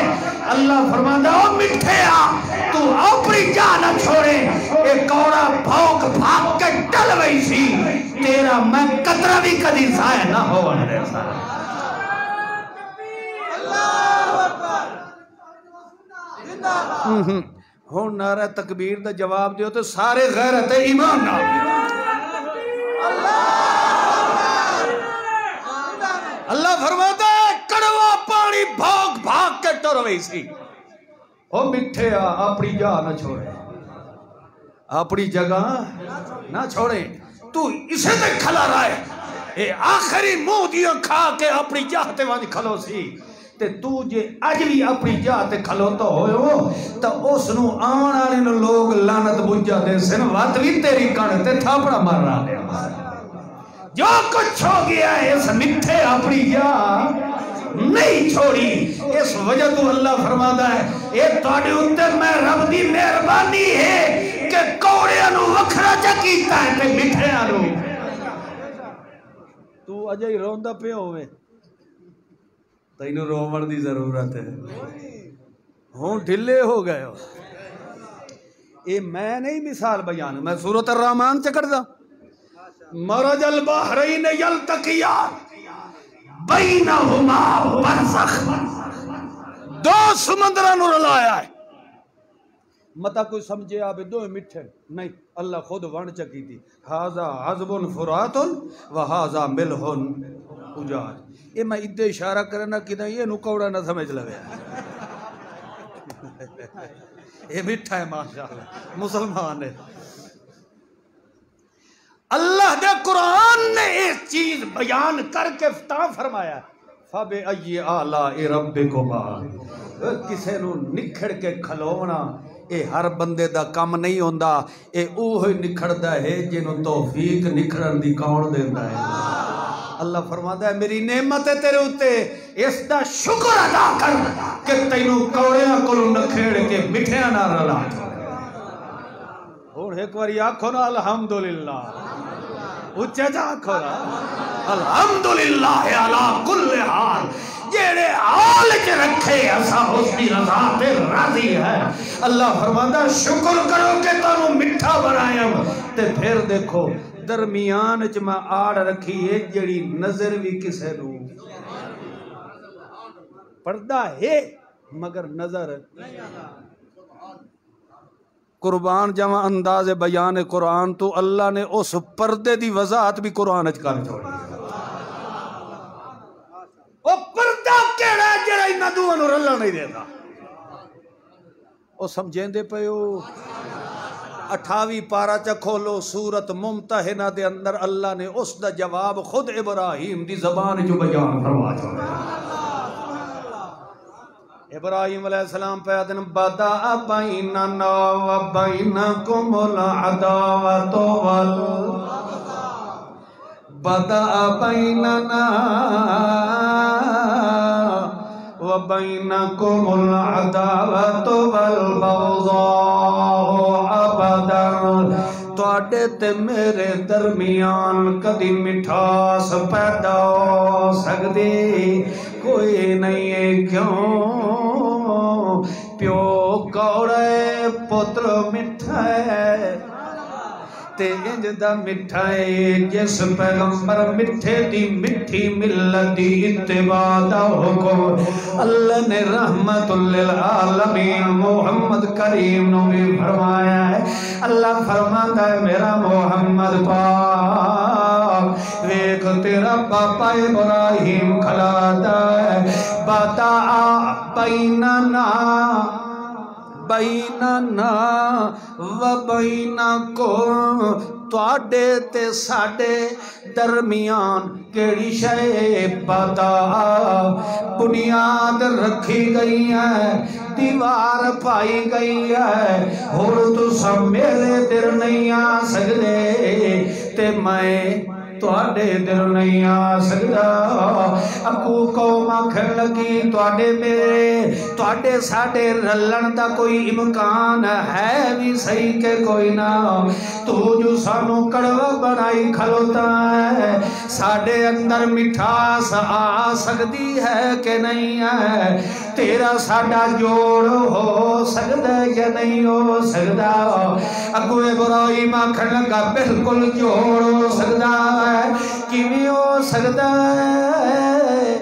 اللہ فرماتا او مٹھے تو اپنی جا نہ چھوڑے ایک کوڑا بھوک بھاگ کے ڈل وئی سی تیرا میں قطرہ بھی کدی ضائع نہ ہو ہون نعرہ تکبیر دا جواب دیو تو سارے غیرت ایمان نہ اللہ فرماتا ہے کڑوا پانی بھاگ بھاگ کے ٹروئی سی او مٹھے اپنی جا نہ چھوڑے اپنی جگہ نہ چھوڑے تو اسے تے کھلا رہا ہے اے آخری منہ دیاں کھا کے اپنی جاہتے وہاں کھلو سی تے تو جے اج بھی اپنی جاہتے کھلو تو ہوئے ہو تو اس نو آن آنے نو لوگ لانت بجھا دے سن وات بھی تیری کانتے تھاپڑا مر رہا دے جو کچھ ہو گیا ہے اس مٹھے اپنی جاہ نہیں چھوڑی اس وجہ تو اللہ فرماتا ہے اے توڑے اندے میں رب دی مہربانی ہے کہ کوڑے انو وکھرا جا کیتا ہے تے مٹھے انو تو اجائی روندہ پہ ہوئے تینوں رومن دی ضرورت ہے ہوں ڈھلے ہو گئے ہو اے میں نہیں مثال بیان میں سورۃ الرحمن چکر دا مرج البحرین یلتقیان بینہما برزخ دو سمندرہ نور لایا ہے متا کوئی سمجھے آپ دو مٹھے نہیں اللہ خود وان چکی تھی ہاذا عذب فرات و ہاذا ملح اجاج یہ میں ادھے اشارہ کرنا کہ یہ نو کوڑا نہ سمجھ لگے یہ میٹھا ہے ماشاءاللہ مسلمان ہے اللہ دے قرآن نے ایک چیز بیان کر کے افتتاح فرمایا فَبِأَيِّ آلَاءِ رَبِّكُمَا کسے نو نکھڑ کے کھلونا اے ہر بندے دا کم نہیں ہوندا اے اوہی نکھڑدا ہے جنوں توفیق نکھڑن دی کون دیندا ہے اللہ فرماتا ہے میری نعمت ہے تیرے اوتے اس دا شکر ادا کر کہ تینوں کوڑیاں کولوں نکھڑ کے مٹھیاں نال رلا ہن ایک واری آکھو نا الحمدللہ اچھا جا آکھو نا الحمدللہ علی کل حال جیڑے حال چ رکھے اسا اس دی رضا تے راضی ہے اللہ فرماتا شکر کرو کہ تانوں میٹھا بنایا تے پھر دیکھو درمیان چ میں آڑ رکھی ہے جڑی نظر بھی کسے نو پردہ ہے مگر نظر قربان جمع انداز بیان قرآن تو اللہ نے اس پردے دی وضاحت بھی قرآن اچ کر چھوڑی وہ پردہ کیڑا جڑا انہاں دوواں نوں رلن نہیں دیندا او سمجھیندے پیو 28 پارہ چا کھولو سورت ممتحنہ دے اندر اللہ نے اس دا جواب خود ابراہیم دی زبان جو بیان فرما چھوڑا ابراہیم علیہ السلام پیادن بدأ بیننا و بینکم العداوۃ بدأ بیننا و بینکم العداوۃ والبغضاء ابدا تواڈے تے میرے درمیان کدی مٹھاس پیدا ہو سکدی کوئی نہیں ہے کیوں پیو کوڑے پتر مٹھا ہے تے انج دا مٹھا ہے جس پیغمبر مٹھے دی مٹھی ملت دی اتباع دا حکم اللہ نے رحمت للعالمین محمد کریم نو بھی فرمایا ہے اللہ فرماتا ہے میرا محمد پاک ویکھ تیرا باپا ابراہیم کھلاتا ہے باتا بیننا بیننا و بینکم تواڈے تے ساڈے درمیان کیڑی شے پتا بنیاد رکھی گئی ہے دیوار پائی گئی ہے ہور تساں میرے در نہیں آ سکدے تے میں تواڈے در نہیں آ سکدا اکو قوم آکھن لگی تواڈے میرے تواڈے ساڈے رلن دا کوئی امکان ہے بھی صحیح کہ کوئی نہ تو جو سانو کڑوا بنائی کھلوتا ہے ساڈے اندر مٹھاس آ سکتی ہے کہ نہیں ہے تیرا ساڈا جوڑ ہو سکدا یا نہیں ہو سکدا اگو ابراہیم آکھن لگا بالکل جوڑ ہو سکدا ہے کیویں ہو سکدا ہے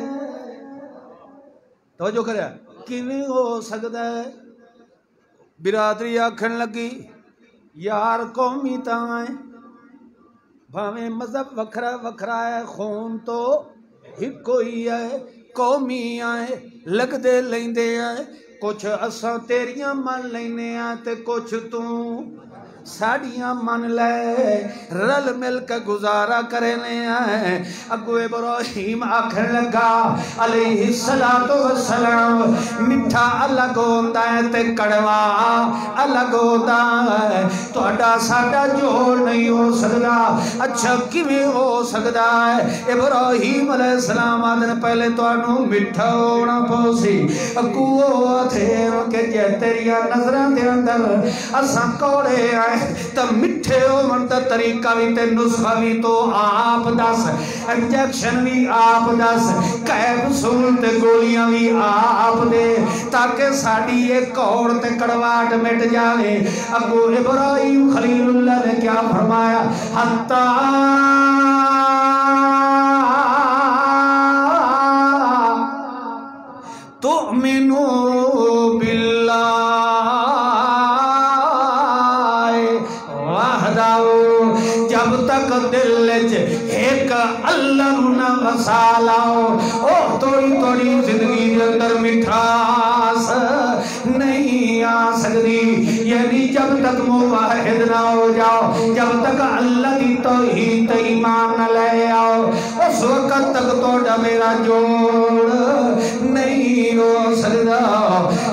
توجہ کریا کیویں ہو سکدا ہے برادری آکھن لگی یار قومی تاں بھاویں مذہب وکھرا وکھرا ہے خون تو ہکو ہی ہے قومی آئے لگ دے لیندے آئے کچھ اساں تیریاں من لینے آئے تے کچھ تو ساڑیاں من لے رل مل کے گزارا کرنے آئے اگو ابراہیم آکھن لگا علیہ السلام مٹھا الگ ہوندہ ہے تے کڑوا الگ ہوندہ ہے تو اڈا ساڑا جوڑ نہیں ہو سکدا اچھا کیویں ہو سکدا ہے ابراہیم علیہ السلام آدھن پہلے تو انہوں مٹھا ہونا پوسی اگو تھے کہ جے تیریاں نظران دے اندر اساں کوڑے آئے تب مٹھے ہو منتا طریقہ بھی تے نسخہ بھی تو آپ دس انجیکشن بھی آپ دس کیپسول تے گولیاں بھی آپ دے تاکہ ساڑی ایک کوڑ تے کڑواٹ مٹ جائے اگو ابراہیم خلیل اللہ نے کیا فرمایا حتی تؤمنوا باللہ جب تک دل ایک اللہ نہ وسا لاؤ او توڑی زندگی دے اندر مٹھاس نہیں آ سکتی یعنی جب تک موحد نہ ہو جاؤ جب تک اللہ کی توحید ایمان نہ لے آؤ اس وقت تک توڑا میرا جوڑ نہیں ہو سکتا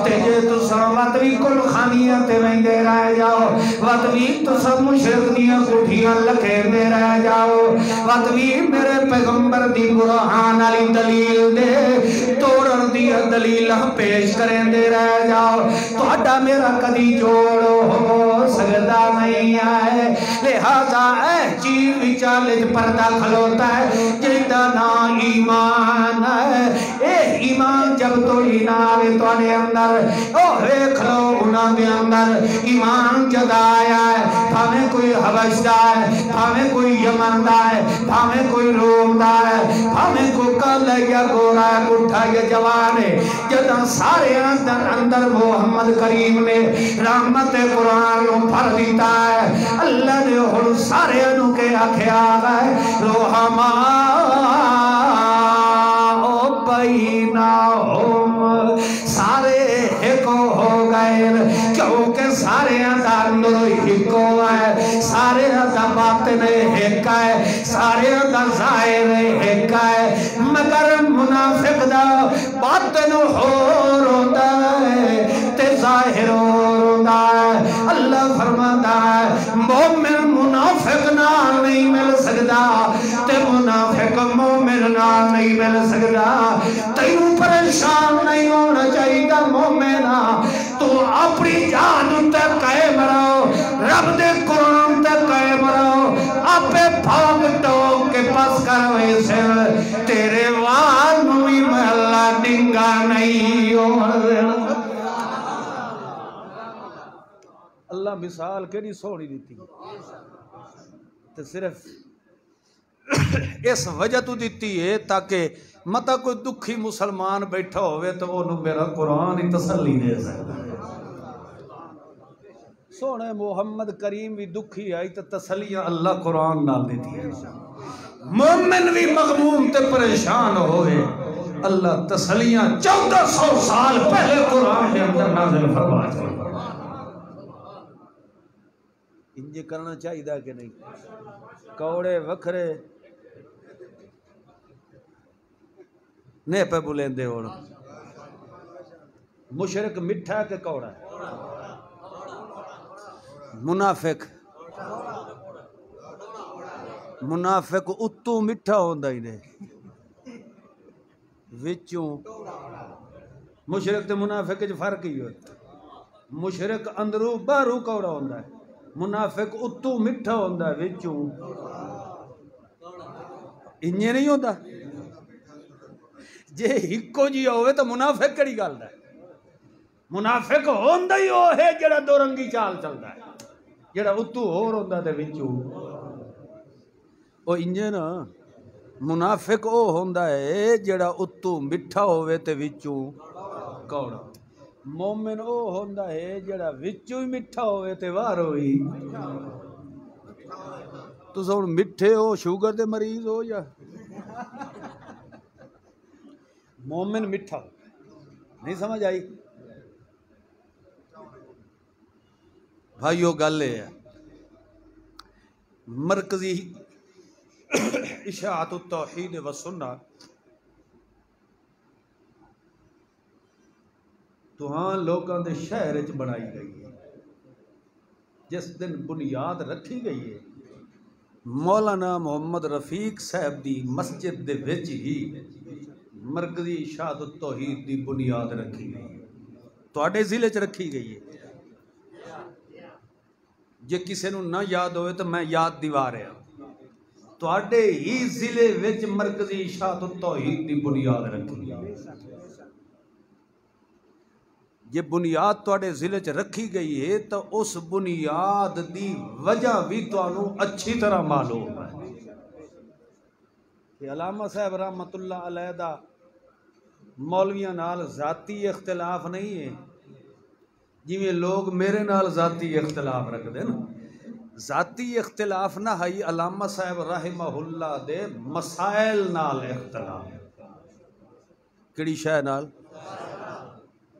تیجے تو سامت بھی کل خانیاں تے میں دے رہ جاؤ وقت بھی تو سب مشرق دیا کٹھیاں لکھے دے رہ جاؤ وقت بھی میرے پیغمبر دی برہان علی دلیل دے توڑن دیا دلیل پیش کریں دے رہ جاؤ تو اڈا میرا کدی جوڑ ہو سکتا نہیں آئے لہذا اے چیز وچالج پردہ کھلوتا ہے جیدہ نا ایمان ہے اے ایمان جب توڑی نہ آگے تو آنے اندر اوہے کھلو انہاں دے اندر ایمان جدا آیا ہے بھامیں کوئی حبش دا ہے بھامیں کوئی یمن دا ہے بھامیں کوئی روم دا ہے بھامیں کوئی کل یا گورا ہے گٹھا یا جوان ہے جدہ سارے اندر محمد کریم نے رحمت قرآن نو پھر دیتا ہے اللہ نے ہر سارے انو کے آکھیا گئے روحما او بینہم سارے ایک ہو گئے کیونکہ سارے اندر ایک ہے سارے اندر باطن ایک ہے سارے اندر ظاہر ایک ہے مگر منافق دا باطن ہو روتا ہے تے ظاہر ہو روتا ہے اللہ فرماتا ہے مومن منافق نہ نہیں مل سکتا تے منافق مومن نہ نہیں مل سکتا تیوں پریشان نہیں ہونا چاہیے مومنہ تو اپنی جان تے قائم رہو رب دے قرآن تے قائم رہو اپے بھاگ ٹوک کے پاس کروے سے تیرے وان بھی محلہ ڈنگا نہیں ہو اللہ مثال کیڑی سوڑی دیتی تو صرف اس وجہ تو دیتی ہے تاکہ مطا کوئی دکھی مسلمان بیٹھا ہوئے تو وہ میرا قرآن ہی تسلی دے سکتا ہے سونے محمد کریم بھی دکھی آئی تو تسلیاں اللہ قرآن نال دیتی ہے مومن بھی مغموم تے پریشان ہوئے اللہ تسلیاں 1400 سال پہلے قرآن کے اندر نازل فرما چاہیے انجے کرنا چاہیے کہ نہیں کوڑے وکھرے نے پہ بولیں دے ہونا مشرک مٹھا کے کوڑا ہے منافق اتو مٹھا ہوندہ ہی نہیں وچوں مشرک تے منافق جو فرق ہی ہوتا مشرک اندرو باہرو کوڑا ہوندہ ہے منافق اتو مٹھا ہوندہ ہے وچوں انجے نہیں ہوندہ جے ہکو جی ہوئے تو منافق کڑی گال ہے منافق ہوندہ ہی ہو ہے جڑا دو رنگی چال چلتا ہے جڑا اتو ہو روندہ دے وچو او انجے نا منافق او ہوندہ ہے جڑا اتو مٹھا ہوئے تے وچو کوڑا مومن او ہوندہ ہے جڑا وچو ہی مٹھا ہوئے تے وار ہوئی تو سن مٹھے ہو شوگر دے مریض ہو یا مومن مٹھا نہیں سمجھ آئی بھائیو گلے ہے مرکزی اشاعت التوحید و سنت تو ہاں لوگاں دے شہر وچ بنائی گئی ہے جس دن بنیاد رکھی گئی ہے مولانا محمد رفیق صاحب دی مسجد دے وچ ہی مرکزی اشاعت التوحید دی بنیاد رکھی گئی ہے تو آڈے ضلع چ رکھی گئی ہے جے کسے نو نہ یاد ہوئے تو میں یاد دیوا رہا تو آڈے ہی ضلع وچ مرکزی اشاعت التوحید دی بنیاد رکھی گئی یہ بنیاد تو آڈے ضلع چ رکھی گئی ہے تو اس بنیاد دی وجہ بھی تو آنو اچھی طرح معلوم ہے کہ علامہ صاحب رحمت اللہ علیہ دا مولویاں نال ذاتی اختلاف نہیں ہے جی میں لوگ میرے نال ذاتی اختلاف رکھ دیں نا ذاتی اختلاف نہ ہے، علامہ صاحب رحمہ اللہ دے مسائل نال اختلاف کیڑی شے نال؟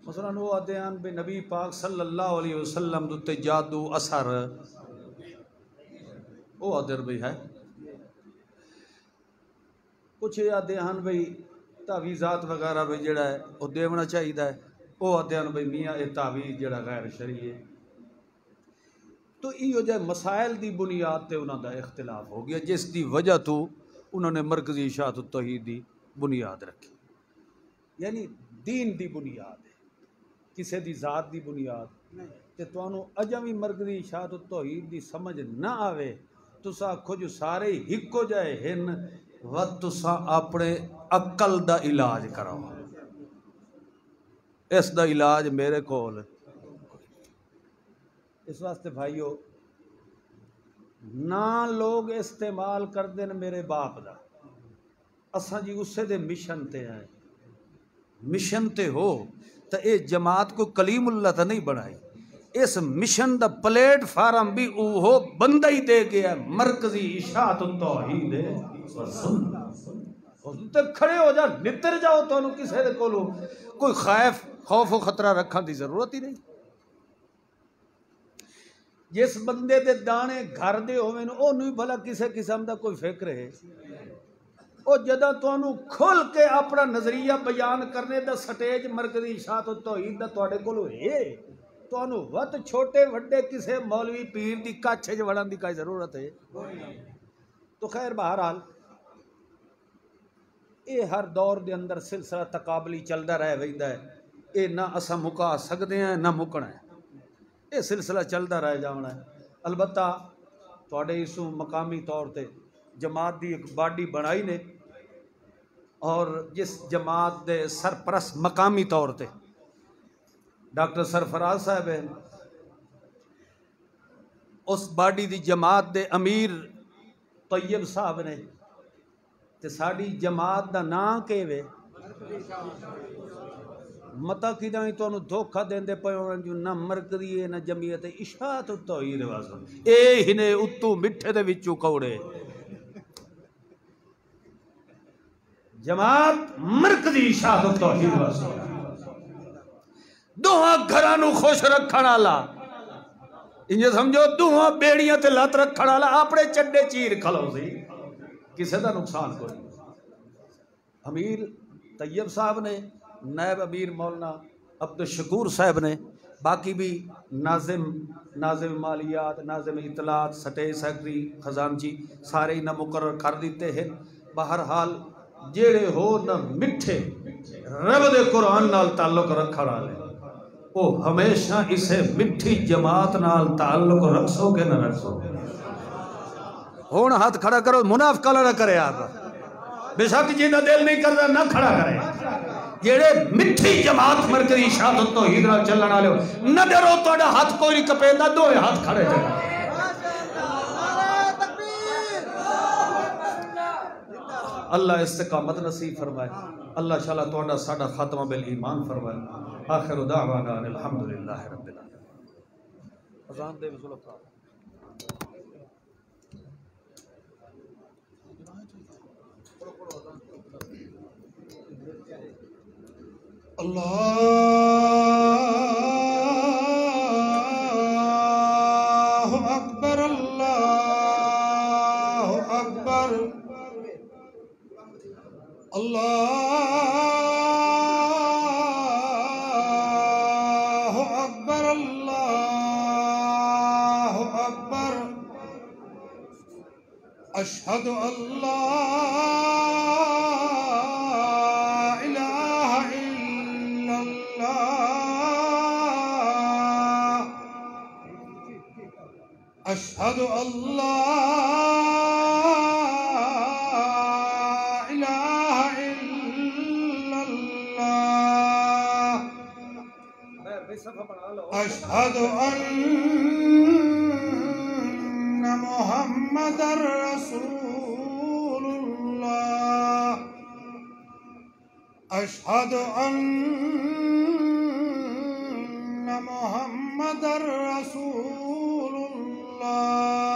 مثلا وہ آدھے ہیں بھی نبی پاک صلی اللہ علیہ وسلم دے جادو اثر، وہ آدھے بھی ہے، کچھ آدھے ہیں بھئی تعویذات وغیرہ بھی جڑا ہے وہ دیونا چاہیے ہے، وہ آدھے ہیں بھئی میاں یہ تعویذ جڑا غیر شرعی ہے۔ تو یہ جو مسائل دی بنیاد تے انہوں دا اختلاف ہو گیا، جس دی وجہ تو انہوں نے مرکزی اشاعت التوحید دی بنیاد رکھی، یعنی دین دی بنیاد ہے، کسے دی ذات دی بنیاد تے تانوں اجاں وی مرکزی اشاعت التوحید دی سمجھ نہ آوے، تساں آکھو جو سارے ہکو جائے ہن و تساں اپنے عقل دا علاج کراؤ، اس دا علاج میرے کول۔ اس واسطے بھائیو نہ لوگ استعمال کر دیں میرے باپ دا، اساں جی اسے دے مشن تے ہیں، مشن تے ہو تو اے جماعت کو کلیم اللہ تا نہیں بنائی، اس مشن دا پلیٹ فارم بھی اوہو بندہ ہی دے گیا ہے، مرکزی اشاعت التوحید تے کھڑے ہو جا نتر جاؤ، تو انہوں کسے دے کولو کوئی خوف و خطرہ رکھن دی ضرورت ہی نہیں۔ جس بندے دے دانے گھر دے ہوئے او نہیں بھلا کسے قسم دا کوئی فکر ہے، او جدہ تو انہوں کھل کے اپنا نظریہ بیان کرنے دا سٹیج مرکزی اشاعت التوحید دا توڑے کولو ہے، تو انہوں وقت چھوٹے وڈے کسے مولوی پیر دی کچھ وڑن دی کئی ضرورت ہے۔ تو خیر بہرحال اے ہر دور دے اندر سلسلہ تقابلی چلدا رہ ویندا ہے، اے نہ اساں مکا سکدے ہیں نہ مکنا ہے، یہ سلسلہ چلتا رہ جانا ہے۔ البتہ تھوڑے اسوں مقامی طور تے جماعت دی ایک باڈی بنائی نے، اور جس جماعت دے سرپرست مقامی طور تے ڈاکٹر سرفراز صاحب ہیں، اس باڈی دی جماعت دے امیر طیب صاحب نے، تے ساڑی جماعت دا نام کے وے متا کیداں ہی تو انہوں دھوکھا دیندے پے ہونے جو نہ مرکزی ہے نہ جمعیت اشاعت التوحید واسطے، اے ہنے اتو مٹھے دے وچوں کوڑے جماعت مرکزی اشاعت التوحید واسطے دوہاں گھرانوں خوش رکھن والا، انجھے سمجھو دوہاں بیڑیاں تے لات رکھن والا اپنے چڈے چیر کھلو سی، کسے دا نقصان کوئی۔ امیر طیب صاحب نے، نائب امیر مولانا عبدالشکور صاحب نے، باقی بھی ناظم مالیات، ناظم اطلاعات، سٹیج سیکٹری، خزانچی سارے ہی نہ مقرر کر دیتے ہیں۔ بہرحال جیڑے ہو نہ مٹھے رب دے قرآن نال تعلق رکھا رہے وہ ہمیشہ اسے مٹھی جماعت نال تعلق رکھو کہ نہ رکھو۔ ہون ہاتھ کھڑا کرو، منافقہ نہ کرے آپ، بے شک جی نہ دل نہیں کرتا نہ کھڑا کرے، جیڑے مٹھی جماعت مرکزی اشاعت التوحید نال چلن والے ہو نہ ڈرو، تہاڈا ہاتھ کوئی نہیں کپیندا، دوویں ہاتھ کھڑے جاؤ۔ اللہ استقامت نصیب فرمائے، اللہ شاء اللہ تہاڈا ساڈا خاتمہ بالایمان فرمائے۔ آخر دعوانا الحمدللہ رب العالمین۔ اذان دے رسول اللہ اللہ اکبر، اللہ اکبر، اللہ اکبر، اللہ اکبر، اشہد اللہ اشہد اللہ الہ الا اللہ، اشہد ان محمد رسول اللہ، اشہد ان محمد رسول اللہ،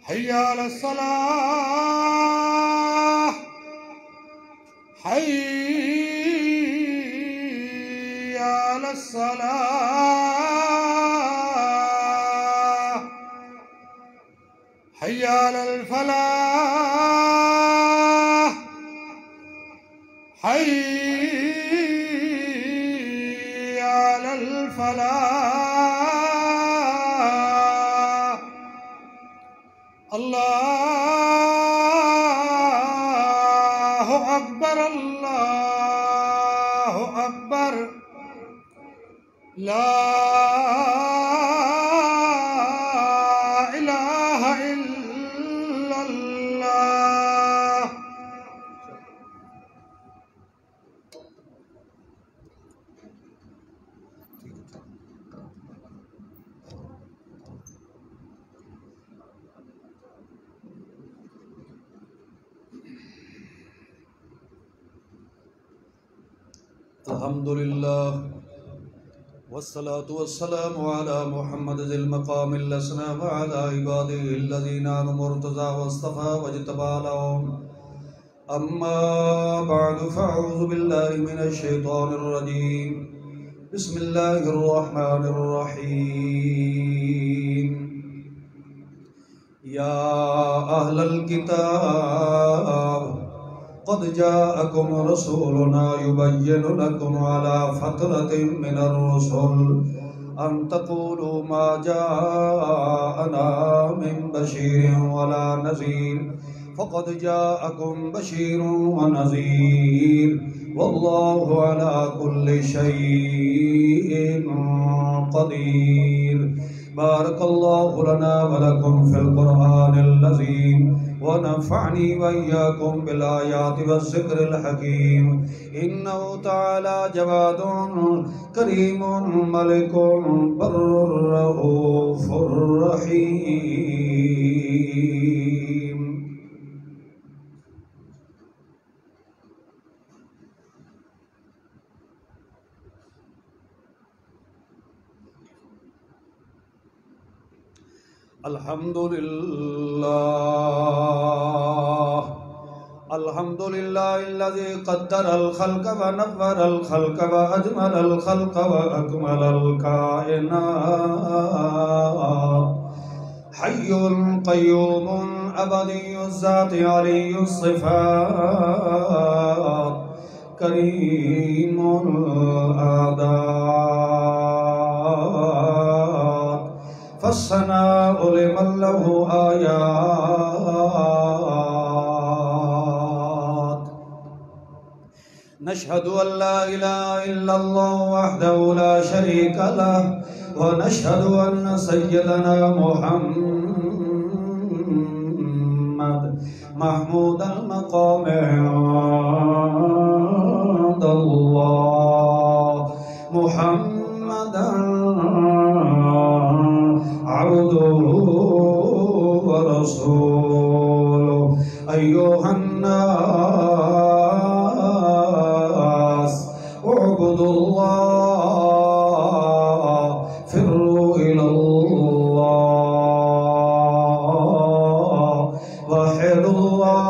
حي على الصلاة حي على الصلاة حي على الفلاح حي على الفلاح الله أكبر الله أكبر لا إله إلا الله. الحمد لله والصلاة والسلام على محمد ذي المقام الأسنى وعلى عباده الذين آمنوا ارتضى واصطفى واجتبى لهم. أما بعد فأعوذ بالله من الشيطان الرجيم. بسم الله الرحمن الرحيم. يا أهل الكتاب قد جاءكم رسولنا يبين لكم على فترة من الرسل أن تقولوا ما جاءنا من بشير ولا نذير فقد جاءكم بشير ونذير والله على كل شيء قدير. بارك الله لنا ولكم في القرآن العظيم ونفعني وإياكم بالآيات والذكر الحكيم. إنه تعالى جواد كريم ملك بر رؤوف رحيم. الحمد لله الذي قدر الخلق ونور الخلق وأجمل الخلق وأكمل الكائنات. حي قيوم أبدي الذات علي الصفات كريم الأعداد فالثناء لمن له آيات. نشهد أن لا إله إلا الله وحده لا شريك له ونشهد أن سيدنا محمد محمود المقام عند الله محمدا عبده ورسوله. أيها الناس اعبدوا الله فروا إلى الله وحدوا الله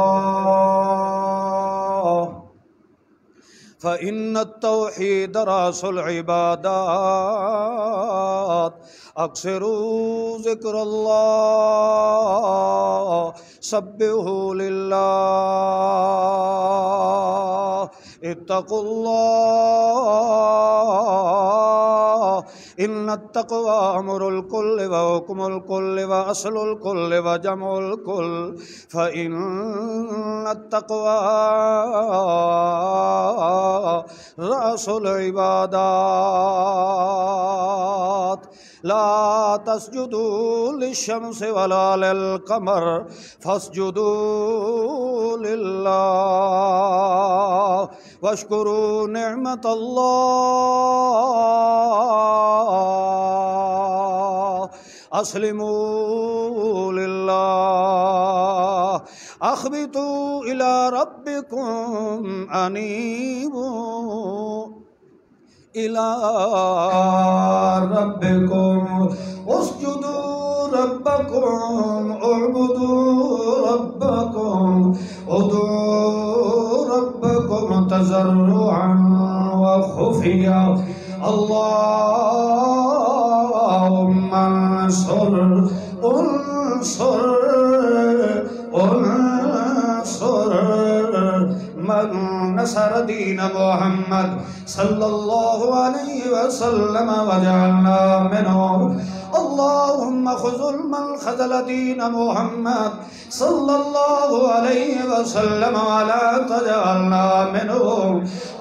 فإن التوحيد رأس العبادات. أكثروا ذكر الله سبحوا لله اتقوا الله إن التقوى أمر الكل وحكم الكل وأصل الكل وجمع الكل فإن التقوى رأس العبادات. لا تسجدوا للشمس ولا للقمر فاسجدوا لله واشكروا نعمة الله. أسلموا لله أخبتوا إلى ربكم أنيبوا إلى ربكم اسجدوا ربكم اعبدوا ربكم ادعوا ربكم تضرعا وخفيا اللهم انصر من نصر دين محمد صلى الله عليه وسلم وجعلنا منهم اللهم خذل من خذل دين محمد صلى الله عليه وسلم ولا تجعلنا منهم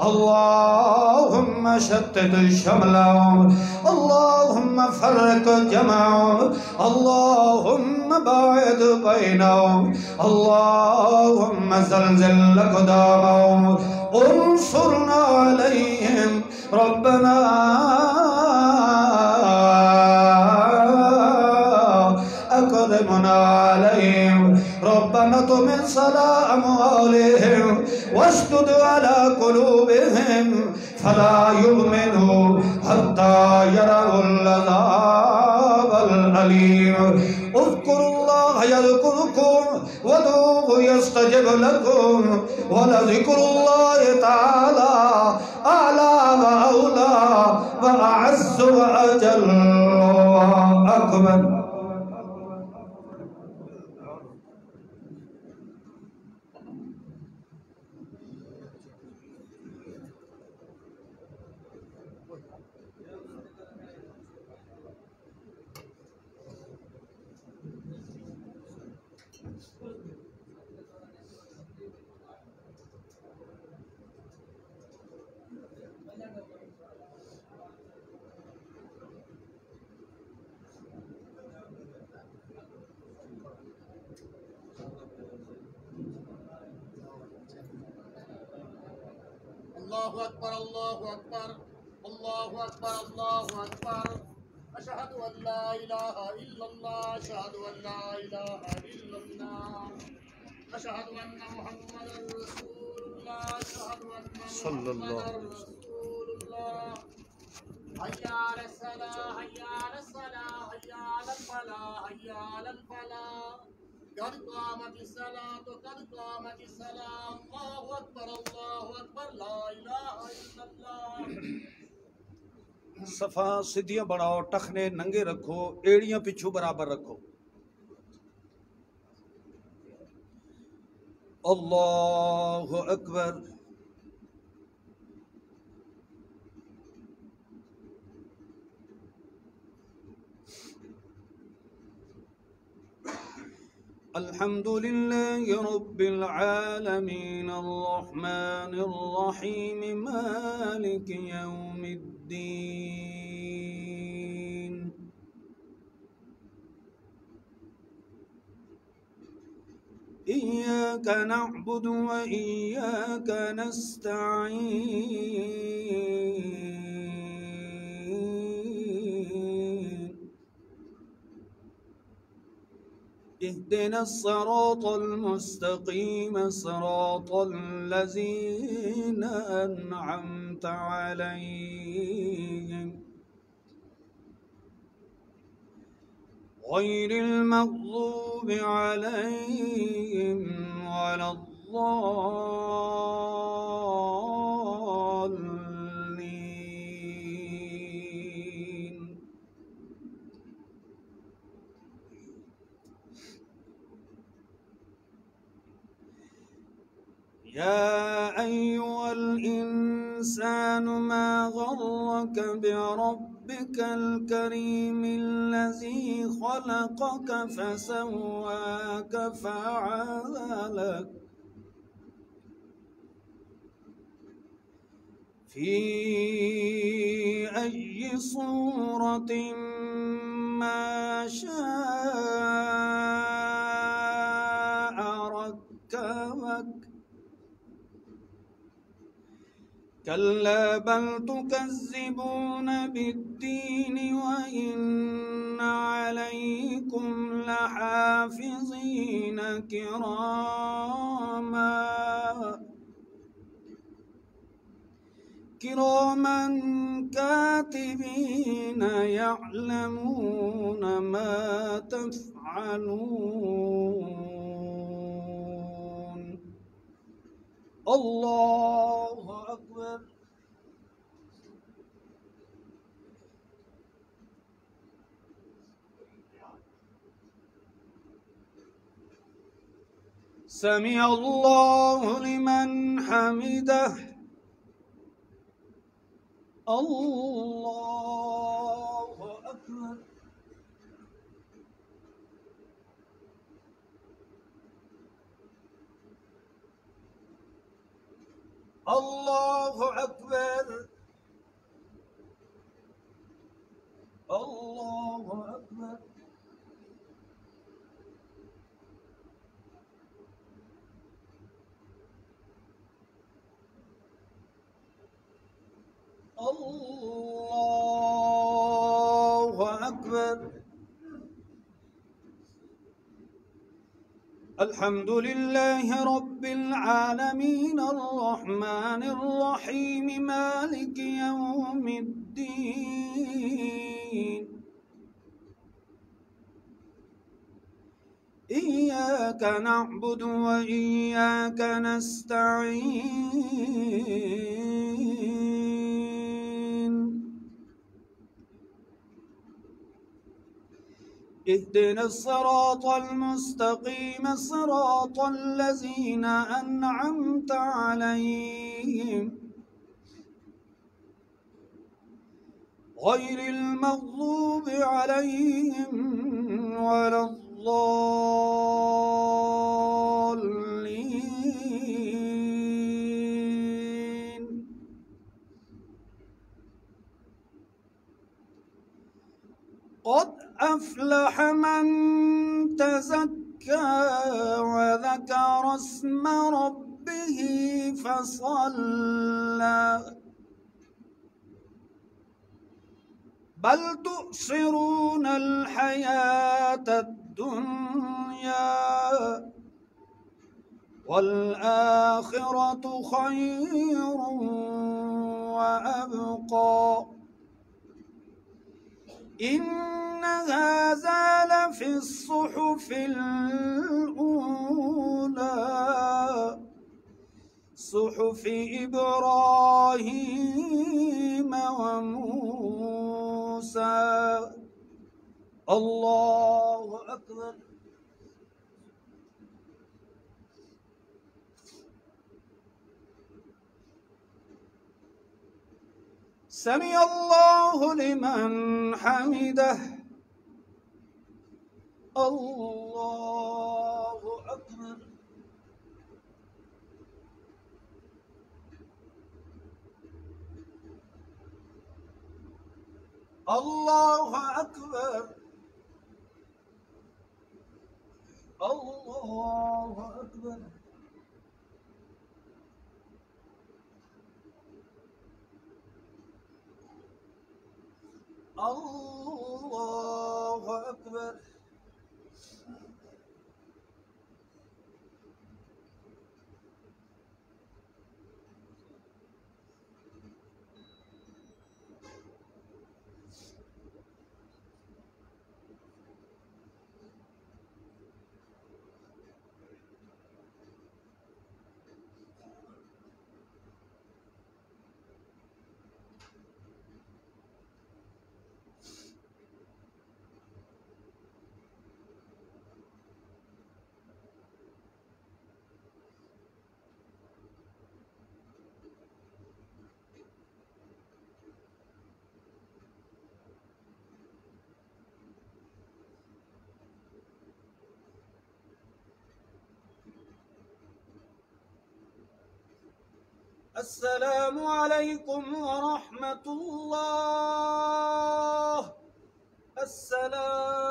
اللهم شتت شملهم اللهم فرق جمعهم اللهم باعد بينهم اللهم زلزل أقدامهم انصرنا عليهم ربنا أكرمنا عليهم ربنا اطمس على أموالهم واشدد على قلوبهم فلا يؤمنوا حتى يروا العذاب الأليم اذكروا الله يذكركم وادعوه يستجب لكم ولذكر الله تعالى أعلى وأولى وأعز وأجل وأكبر. الله أكبر الله أكبر الله أكبر الله أكبر أشهد أن لا إله إلا الله أشهد أن لا إله إلا الله أشهد أن محمدا رسول الله أشهد أن محمدا رسول الله حي على الصلاة حي على الصلاة حي على الفلاح حي على الفلاح قد قامت الصلاة قد قامت الصلاة الله أكبر لا إله إلا الله. صفا سدھیاں بڑھاؤ ٹخنے ننگے رکھو ایڑیاں پچھو برابر رکھو. اللہ اکبر. الحمد لله رب العالمين الرحمن الرحيم مالك يوم الدين إياك نعبد وإياك نستعين اهدنا الصراط المستقيم صراط الذين أنعمت عليهم غير المغضوب عليهم ولا الضالين. يا أيها الإنسان ما غرك بربك الكريم الذي خلقك فسواك فعدلك في أي صورة ما شاء ركبك كلا بل تكذبون بالدين وإن عليكم لحافظين كراما الكاتبين يعلمون ما تفعلون. الله أكبر. سمع الله لمن حمده. الله أكبر. الله أكبر. الله أكبر. الله أكبر. الحمد لله رب العالمين الرحمن الرحيم مالك يوم الدين. إياك نعبد وإياك نستعين. اهدنا الصراط المستقيم صراط الذين أنعمت عليهم غير المغضوب عليهم ولا الضالين. قد أفلح من تزكى وذكر اسم ربه فصلى. بل تؤثرون الحياة الدنيا والآخرة خير وأبقى. إن هذا لفي الصحف الأولى صحف إبراهيم وموسى. الله أكبر. سمع الله لمن حمده. الله أكبر. الله أكبر. الله أكبر. الله أكبر. السلام عليكم ورحمة الله. السلام